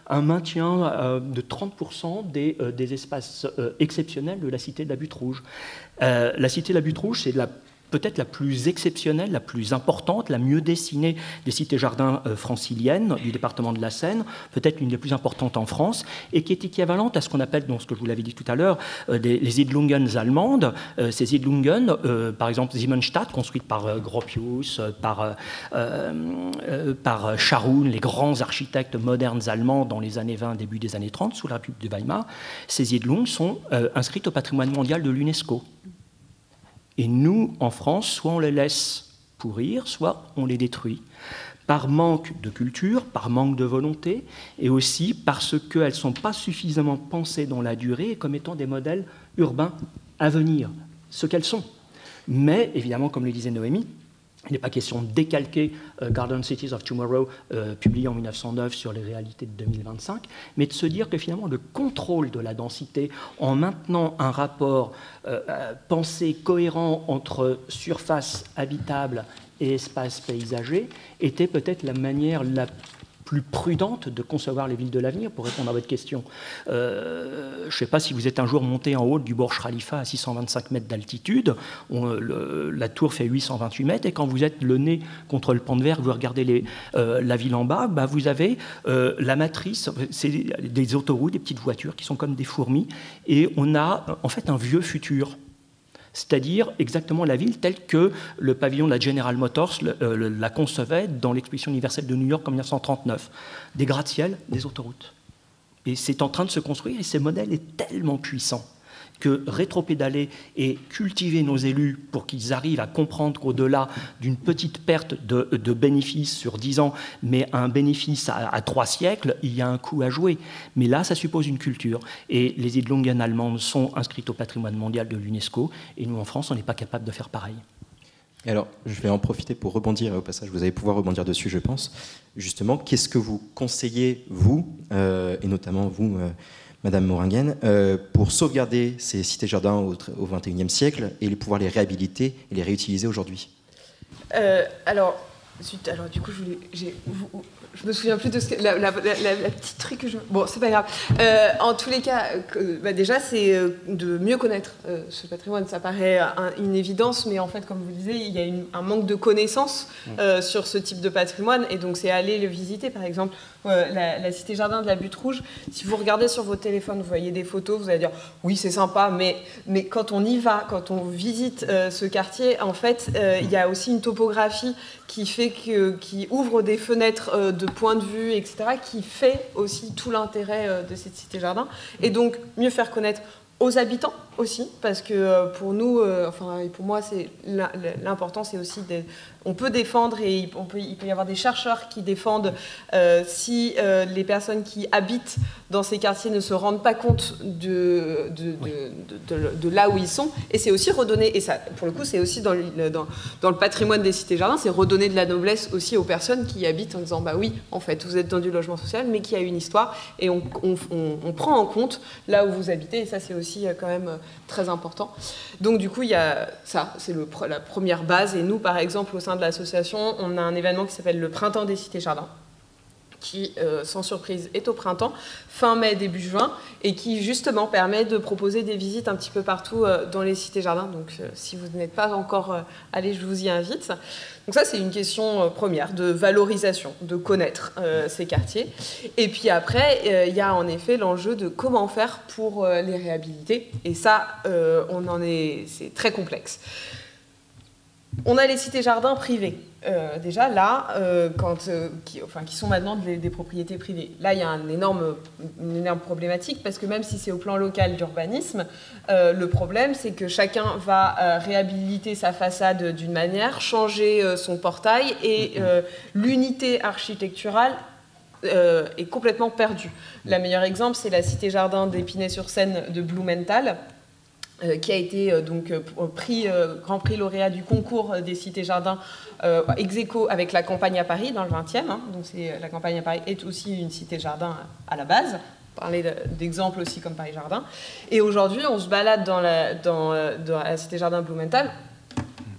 un maintien de 30% des espaces exceptionnels de la cité de la Butte Rouge. La cité de la Butte Rouge, c'est peut-être la plus exceptionnelle, la plus importante, la mieux dessinée des cités-jardins franciliennes du département de la Seine, peut-être l'une des plus importantes en France, et qui est équivalente à ce qu'on appelle, donc ce que je vous l'avais dit tout à l'heure, les Siedlungen allemandes. Ces Siedlungen, par exemple Siemensstadt, construite par Gropius, par Scharun, les grands architectes modernes allemands dans les années 20, début des années 30, sous la République de Weimar, ces Siedlungen sont inscrites au patrimoine mondial de l'UNESCO. Et nous, en France, soit on les laisse pourrir, soit on les détruit, par manque de culture, par manque de volonté, et aussi parce qu'elles ne sont pas suffisamment pensées dans la durée comme étant des modèles urbains à venir. ce qu'elles sont. Mais, évidemment, comme le disait Noémie, il n'est pas question de décalquer Garden Cities of Tomorrow, publié en 1909 sur les réalités de 2025, mais de se dire que finalement le contrôle de la densité, en maintenant un rapport pensé cohérent entre surface habitable et espace paysager, était peut-être la manière la plus prudente de concevoir les villes de l'avenir, pour répondre à votre question. Je ne sais pas si vous êtes un jour monté en haut du Burj Khalifa à 625 mètres d'altitude, la tour fait 828 mètres, et quand vous êtes le nez contre le pan de verre, vous regardez la ville en bas, bah vous avez la matrice, c'est des autoroutes, des petites voitures qui sont comme des fourmis, et on a en fait un vieux futur. C'est-à-dire exactement la ville telle que le pavillon de la General Motors la concevait dans l'exposition universelle de New York en 1939. Des gratte-ciel, des autoroutes. Et c'est en train de se construire, et ce modèle est tellement puissant que rétropédaler et cultiver nos élus pour qu'ils arrivent à comprendre qu'au-delà d'une petite perte de bénéfices sur 10 ans, mais un bénéfice à 3 siècles, il y a un coup à jouer. Mais là, ça suppose une culture. Et les îles Lungen allemandes sont inscrites au patrimoine mondial de l'UNESCO, et nous, en France, on n'est pas capable de faire pareil. Et alors, je vais en profiter pour rebondir, au passage, vous allez pouvoir rebondir dessus, je pense. Justement, qu'est-ce que vous conseillez, vous, et notamment vous, Madame Moringen, pour sauvegarder ces cités-jardins au XXIe siècle et pouvoir les réhabiliter et les réutiliser aujourd'hui? Alors, du coup, je me souviens plus de la petite truc que je... Bon, c'est pas grave. En tous les cas, déjà, c'est de mieux connaître ce patrimoine. Ça paraît une évidence, mais en fait, comme vous le disiez, il y a un manque de connaissances sur ce type de patrimoine, et donc c'est aller le visiter. Par exemple, la cité-jardin de la Butte Rouge, si vous regardez sur votre téléphone, vous voyez des photos, vous allez dire « oui, c'est sympa », mais quand on y va, quand on visite ce quartier, en fait, il y a aussi une topographie qui ouvre des fenêtres de point de vue, etc., qui fait aussi tout l'intérêt de cette cité-jardin. Et donc, mieux faire connaître aux habitants aussi, parce que pour nous, et pour moi, l'important, c'est aussi on peut défendre, et il peut y avoir des chercheurs qui défendent si les personnes qui habitent dans ces quartiers ne se rendent pas compte de là où ils sont. Et c'est aussi redonner, et ça, pour le coup, c'est aussi dans le patrimoine des cités-jardins, c'est redonner de la noblesse aussi aux personnes qui y habitent en disant, bah oui, en fait, vous êtes dans du logement social, mais qui a une histoire, et on prend en compte là où vous habitez, et ça, c'est aussi quand même très important. Donc du coup, il y a ça, c'est la première base. Et nous, par exemple, au sein de l'association, on a un événement qui s'appelle le Printemps des Cités-Jardins, qui, sans surprise, est au printemps, fin mai, début juin, et qui, justement, permet de proposer des visites un petit peu partout dans les cités-jardins. Donc, si vous n'êtes pas encore allé, je vous y invite. Donc ça, c'est une question première, de valorisation, de connaître ces quartiers. Et puis après, il y a en effet l'enjeu de comment faire pour les réhabiliter. Et ça, c'est très complexe. On a les cités-jardins privés. Déjà là, qui sont maintenant des propriétés privées. Là, il y a une énorme problématique, parce que même si c'est au plan local d'urbanisme, le problème, c'est que chacun va réhabiliter sa façade d'une manière, changer son portail, et l'unité architecturale est complètement perdue. Le meilleur exemple, c'est la cité-jardin d'Épinay-sur-Seine de Blumenthal, qui a été Grand Prix lauréat du concours des cités-jardins ex aequo avec la Campagne à Paris dans le 20e. Donc la Campagne à Paris est aussi une cité-jardin à la base. Parler d'exemples aussi comme Paris-Jardin. Et aujourd'hui, on se balade dans la cité-jardin Blumenthal,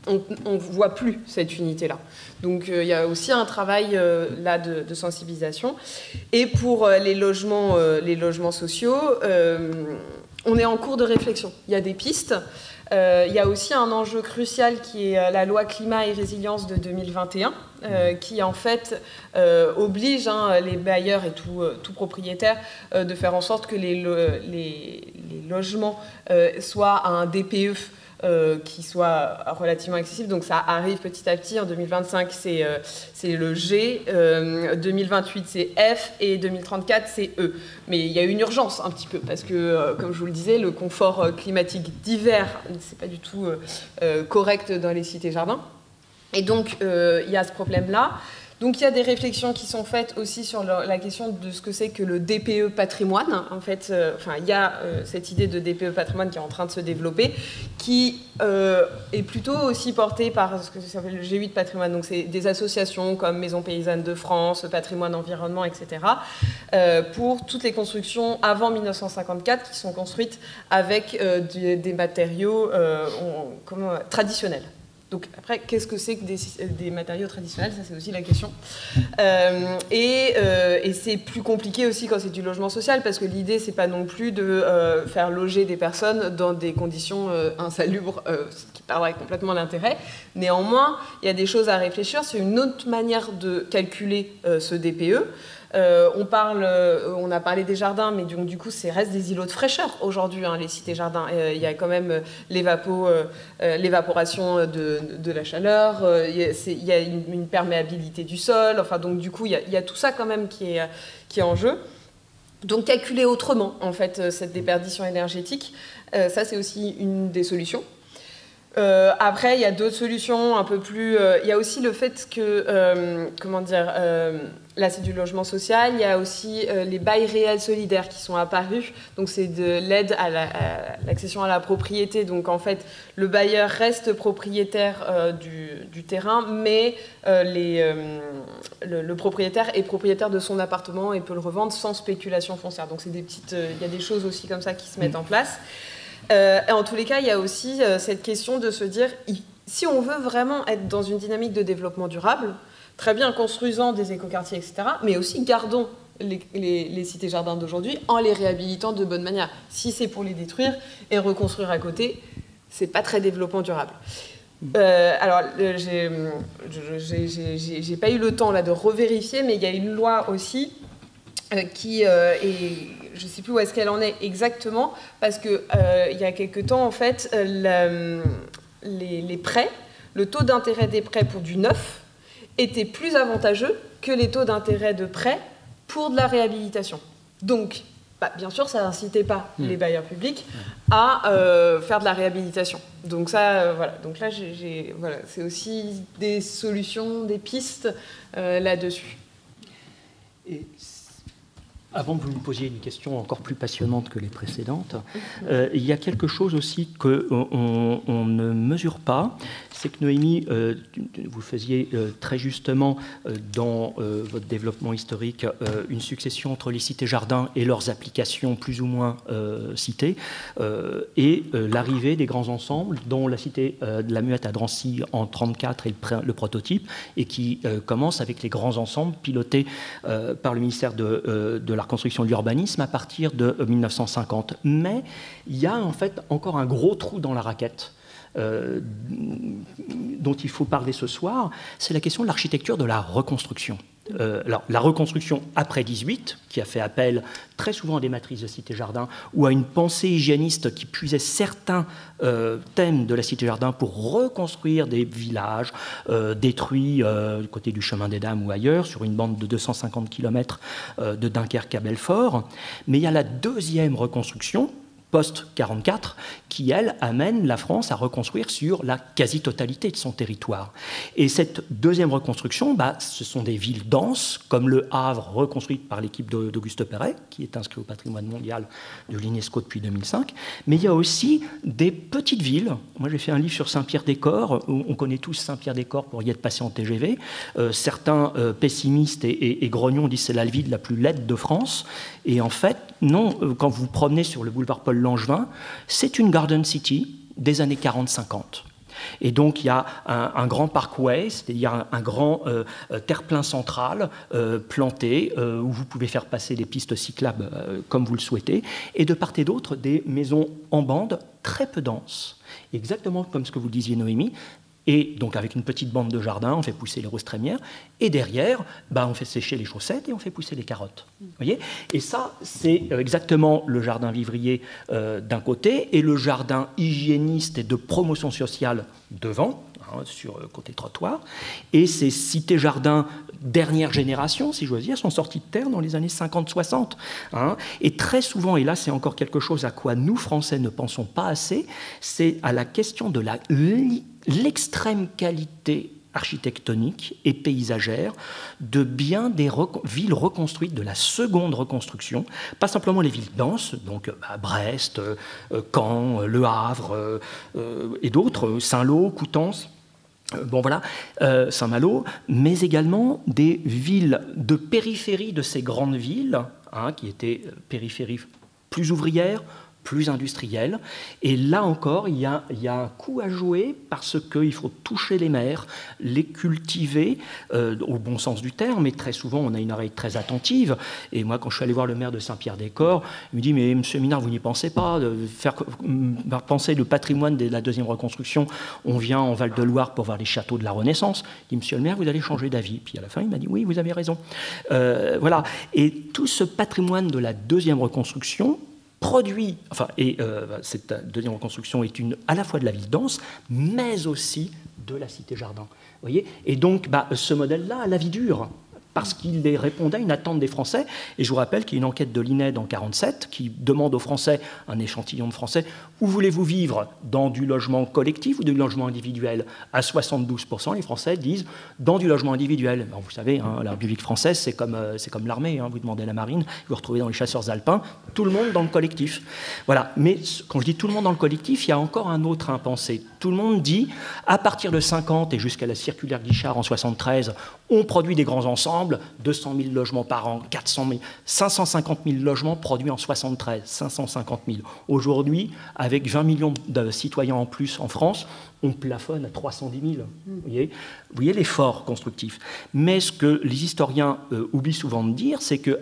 on ne voit plus cette unité-là. Donc il y a aussi un travail là de sensibilisation. Et pour les logements sociaux, on est en cours de réflexion. Il y a des pistes. Il y a aussi un enjeu crucial qui est la loi climat et résilience de 2021, qui en fait oblige les bailleurs et tout propriétaire de faire en sorte que les logements soient à un DPE qui soit relativement accessible. Donc ça arrive petit à petit. En 2025, c'est le G, 2028, c'est F, et 2034, c'est E. Mais il y a une urgence un petit peu, parce que, comme je vous le disais, le confort climatique d'hiver, c'est pas du tout correct dans les cités-jardins. Et donc, il y a ce problème-là. Donc il y a des réflexions qui sont faites aussi sur la question de ce que c'est que le DPE patrimoine. En fait, il y a cette idée de DPE patrimoine qui est en train de se développer, qui est plutôt aussi portée par ce que ça s'appelle le G8 patrimoine. Donc c'est des associations comme Maison Paysanne de France, Patrimoine Environnement, etc. Pour toutes les constructions avant 1954 qui sont construites avec des matériaux traditionnels. Donc après, qu'est-ce que c'est que des matériaux traditionnels? Ça, c'est aussi la question. Et c'est plus compliqué aussi quand c'est du logement social, parce que l'idée, c'est pas non plus de faire loger des personnes dans des conditions insalubres, ce qui perdrait complètement l'intérêt. Néanmoins, il y a des choses à réfléchir sur une autre manière de calculer ce DPE. On a parlé des jardins, mais du coup, ça reste des îlots de fraîcheur aujourd'hui, les cités-jardins. Il y a quand même l'évaporation de la chaleur, il y a une perméabilité du sol. Enfin, donc, du coup, il y a tout ça quand même qui est en jeu. Donc, calculer autrement, en fait, cette déperdition énergétique, ça, c'est aussi une des solutions. Après, il y a d'autres solutions un peu plus... il y a aussi le fait que, là c'est du logement social, il y a aussi les bails réels solidaires qui sont apparus. Donc c'est de l'aide à l'accession à la propriété. Donc en fait, le bailleur reste propriétaire du terrain, mais le propriétaire est propriétaire de son appartement et peut le revendre sans spéculation foncière. Donc c'est il y a des choses aussi comme ça qui se mettent en place. Et en tous les cas, il y a aussi cette question de se dire, si on veut vraiment être dans une dynamique de développement durable, très bien construisant des écoquartiers, etc., mais aussi gardons les cités-jardins d'aujourd'hui en les réhabilitant de bonne manière. Si c'est pour les détruire et reconstruire à côté, c'est pas très développement durable. Alors, j'ai pas eu le temps là de revérifier, mais il y a une loi aussi qui est... Je ne sais plus où est-ce qu'elle en est exactement, parce qu'il y a quelque temps, en fait, les prêts, le taux d'intérêt des prêts pour du neuf était plus avantageux que les taux d'intérêt de prêts pour de la réhabilitation. Donc, bien sûr, ça n'incitait pas les bailleurs publics à faire de la réhabilitation. Donc ça, voilà. Donc là, voilà, c'est aussi des solutions, des pistes là-dessus. Et avant que vous me posiez une question encore plus passionnante que les précédentes, il y a quelque chose aussi qu'on ne mesure pas, c'est que Noémie, vous faisiez très justement dans votre développement historique une succession entre les cités-jardins et leurs applications plus ou moins citées, et l'arrivée des grands ensembles, dont la cité de la Muette à Drancy en 1934 est le prototype, et qui commence avec les grands ensembles pilotés par le ministère de la Reconstruction de l'Urbanisme à partir de 1950. Mais il y a en fait encore un gros trou dans la raquette dont il faut parler ce soir, c'est la question de l'architecture de la reconstruction. Alors, la reconstruction après 18, qui a fait appel très souvent à des matrices de cité-jardin ou à une pensée hygiéniste qui puisait certains thèmes de la cité-jardin pour reconstruire des villages détruits du côté du chemin des Dames ou ailleurs, sur une bande de 250 km de Dunkerque à Belfort. Mais il y a la deuxième reconstruction, post-44, qui, elle, amène la France à reconstruire sur la quasi-totalité de son territoire. Et cette deuxième reconstruction, ce sont des villes denses, comme le Havre, reconstruite par l'équipe d'Auguste Perret, qui est inscrit au patrimoine mondial de l'UNESCO depuis 2005. Mais il y a aussi des petites villes. Moi, j'ai fait un livre sur Saint-Pierre-des-Corps. On connaît tous Saint-Pierre-des-Corps pour y être passé en TGV. Certains pessimistes et grognons disent que c'est la ville la plus laide de France. Et en fait, non, quand vous promenez sur le boulevard Paul Langevin, c'est une Garden City des années 40-50. Et donc, il y a un grand parkway, c'est-à-dire un grand terre-plein central planté, où vous pouvez faire passer des pistes cyclables comme vous le souhaitez, et de part et d'autre, des maisons en bande très peu denses. Exactement comme ce que vous disiez, Noémie. Et donc, avec une petite bande de jardin, on fait pousser les roses trémières. Et derrière, on fait sécher les chaussettes et on fait pousser les carottes. Voyez ? Et ça, c'est exactement le jardin vivrier d'un côté et le jardin hygiéniste et de promotion sociale devant, sur le côté trottoir. Et ces cités-jardins dernière génération, si j'ose dire, sont sortis de terre dans les années 50-60. Et très souvent, et là c'est encore quelque chose à quoi nous, Français, ne pensons pas assez, c'est à la question de l'extrême qualité architectoniques et paysagères de bien des villes reconstruites, de la seconde reconstruction, pas simplement les villes denses, donc Brest, Caen, Le Havre et d'autres, Saint-Lô, Coutances, bon voilà, Saint-Malo, mais également des villes de périphérie de ces grandes villes, qui étaient périphéries plus ouvrières, plus industrielles. Et là encore, il y a un coup à jouer parce qu'il faut toucher les maires, les cultiver au bon sens du terme, mais très souvent on a une oreille très attentive. Et moi, quand je suis allé voir le maire de Saint-Pierre-des-Corps, il me dit « Mais monsieur Minard, vous n'y pensez pas, de faire penser le patrimoine de la deuxième reconstruction, on vient en Val-de-Loire pour voir les châteaux de la Renaissance. » Il dit « Monsieur le maire, vous allez changer d'avis. » Puis à la fin, il m'a dit « Oui, vous avez raison. » Voilà. Et tout ce patrimoine de la deuxième reconstruction produit, cette deuxième reconstruction est à la fois de la ville dense, mais aussi de la cité-jardin. Voyez, et donc, ce modèle-là a la vie dure, parce qu'il répondait à une attente des Français. Et je vous rappelle qu'il y a une enquête de l'INED en 1947 qui demande aux Français, un échantillon de Français, où voulez-vous vivre, dans du logement collectif ou du logement individuel? À 72%, les Français disent dans du logement individuel. Alors, vous savez, la République française, c'est comme l'armée. Vous demandez à la marine, vous vous retrouvez dans les chasseurs alpins, tout le monde dans le collectif. Voilà. Mais quand je dis tout le monde dans le collectif, il y a encore un autre impensé. Tout le monde dit, à partir de 50 et jusqu'à la circulaire Guichard en 73, on produit des grands ensembles, 200 000 logements par an, 400 000, 550 000 logements produits en 73, 550 000. Aujourd'hui, avec 20 millions de citoyens en plus en France, on plafonne à 310 000. Vous voyez l'effort constructif. Mais ce que les historiens oublient souvent de dire, c'est que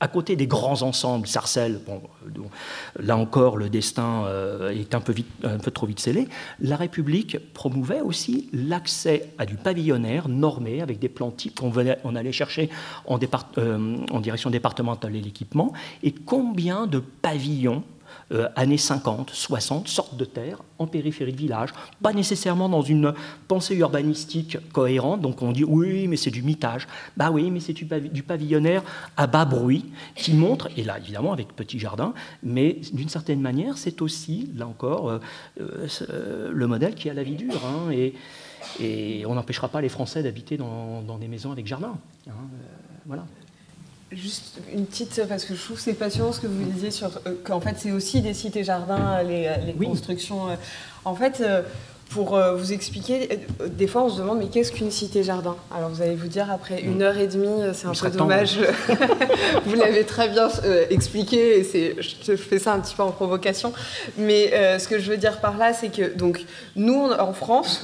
à côté des grands ensembles, Sarcelles, là encore le destin est un peu trop vite scellé, la République promouvait aussi l'accès à du pavillonnaire normé avec des plans types qu'on allait chercher en direction départementale et l'équipement. Et combien de pavillons années 50, 60, sortent de terre en périphérie de village, pas nécessairement dans une pensée urbanistique cohérente, donc on dit oui, mais c'est du mitage. Bah oui, mais c'est du pavillonnaire à bas bruit qui montre, et là évidemment avec petit jardin, mais d'une certaine manière, c'est aussi, là encore, le modèle qui a la vie dure. Et on n'empêchera pas les Français d'habiter dans des maisons avec jardin. Voilà. Juste une petite, parce que je trouve que c'est passionnant ce que vous disiez sur qu'en fait c'est aussi des cités-jardins, les constructions. En fait, pour vous expliquer, des fois on se demande mais qu'est-ce qu'une cité-jardin? Alors vous allez vous dire après 1h30, c'est un peu dommage. Vous l'avez très bien expliqué et je fais ça un petit peu en provocation. Mais ce que je veux dire par là, c'est que donc nous en France,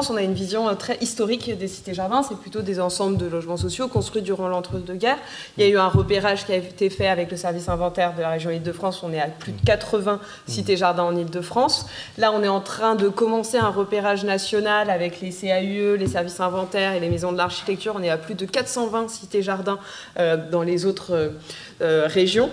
on a une vision très historique des cités-jardins. C'est plutôt des ensembles de logements sociaux construits durant l'entre-deux-guerres. Il y a eu un repérage qui a été fait avec le service inventaire de la région Île-de-France. On est à plus de 80 cités-jardins en Île-de-France. Là, on est en train de commencer un repérage national avec les CAUE, les services inventaires et les maisons de l'architecture. On est à plus de 420 cités-jardins dans les autres régions,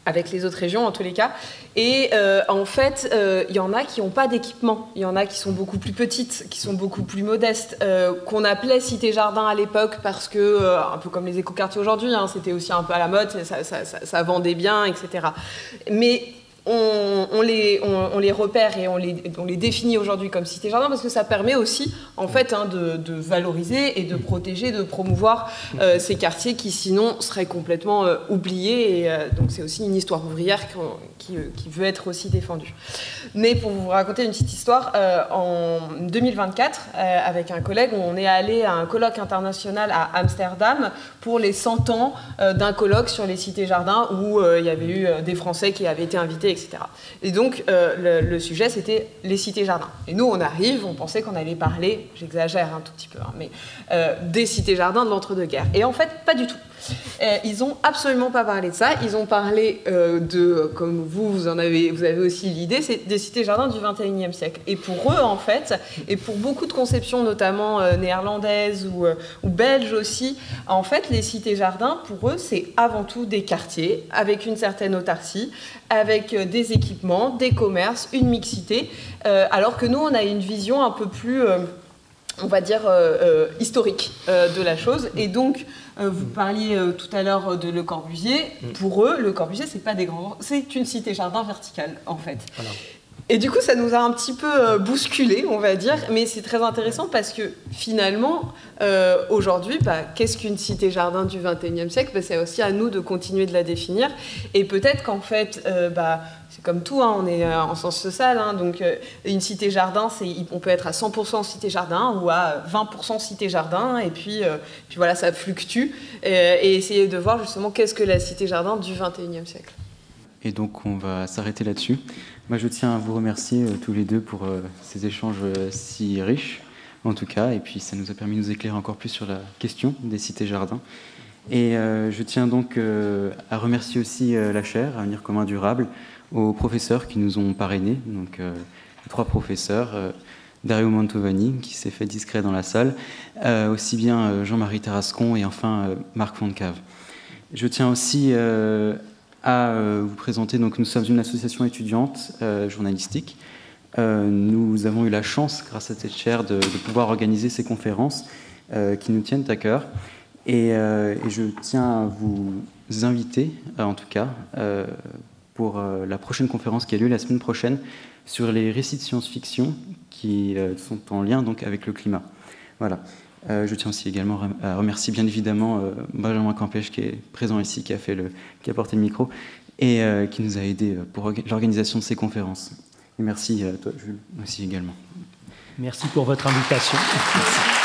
avec les autres régions en tous les cas. Et en fait, il y en a qui n'ont pas d'équipement. Il y en a qui sont beaucoup plus petites, qui sont beaucoup plus modestes, qu'on appelait cités-jardins à l'époque parce que, un peu comme les écoquartiers aujourd'hui, c'était aussi un peu à la mode, ça vendait bien, etc. Mais on les repère et on les définit aujourd'hui comme cité-jardin parce que ça permet aussi en fait de valoriser et de protéger, de promouvoir ces quartiers qui sinon seraient complètement oubliés. Et donc c'est aussi une histoire ouvrière qui veut être aussi défendue. Mais pour vous raconter une petite histoire, en 2024, avec un collègue, on est allé à un colloque international à Amsterdam pour les 100 ans d'un colloque sur les cités-jardins où il y avait eu des Français qui avaient été invités, etc. Et donc, le sujet, c'était les cités-jardins. Et nous, on arrive, on pensait qu'on allait parler, j'exagère un tout petit peu, mais des cités-jardins de l'entre-deux-guerres. Et en fait, pas du tout. Ils n'ont absolument pas parlé de ça. Ils ont parlé comme vous avez aussi l'idée, c'est des cités-jardins du XXIe siècle. Et pour eux, en fait, et pour beaucoup de conceptions, notamment néerlandaises ou belges aussi, en fait, les cités-jardins, pour eux, c'est avant tout des quartiers avec une certaine autarcie, avec des équipements, des commerces, une mixité, alors que nous, on a une vision un peu plus, on va dire, historique de la chose. Et donc, vous parliez tout à l'heure de Le Corbusier. Pour eux, Le Corbusier, c'est pas des grands, c'est une cité-jardin verticale, en fait. Voilà. Et du coup, ça nous a un petit peu bousculé, on va dire, mais c'est très intéressant parce que finalement, aujourd'hui, qu'est-ce qu'une cité-jardin du XXIe siècle? C'est aussi à nous de continuer de la définir. Et peut-être qu'en fait, c'est comme tout, hein, on est en sens social, hein, donc une cité-jardin, on peut être à 100% cité-jardin ou à 20% cité-jardin, et puis voilà, ça fluctue, et essayer de voir justement qu'est-ce que la cité-jardin du XXIe siècle. Et donc on va s'arrêter là-dessus. Moi je tiens à vous remercier tous les deux pour ces échanges si riches, en tout cas, et puis ça nous a permis de nous éclairer encore plus sur la question des cités-jardins. Et je tiens donc à remercier aussi la chaire Avenir commun durable, aux professeurs qui nous ont parrainés, donc les 3 professeurs, Dario Mantovani qui s'est fait discret dans la salle, aussi bien Jean-Marie Tarascon et enfin Marc Fontcave. Je tiens aussi à vous présenter, donc nous sommes une association étudiante journalistique. Nous avons eu la chance, grâce à cette chaire, de pouvoir organiser ces conférences qui nous tiennent à cœur. Et je tiens à vous inviter, en tout cas, pour la prochaine conférence qui a lieu la semaine prochaine sur les récits de science-fiction qui sont en lien donc avec le climat. Voilà. Je tiens aussi également à remercier bien évidemment Benjamin Campèche qui est présent ici, qui a porté le micro et qui nous a aidés pour l'organisation de ces conférences. Et merci à toi, Jules, aussi également. Merci pour votre invitation. Merci.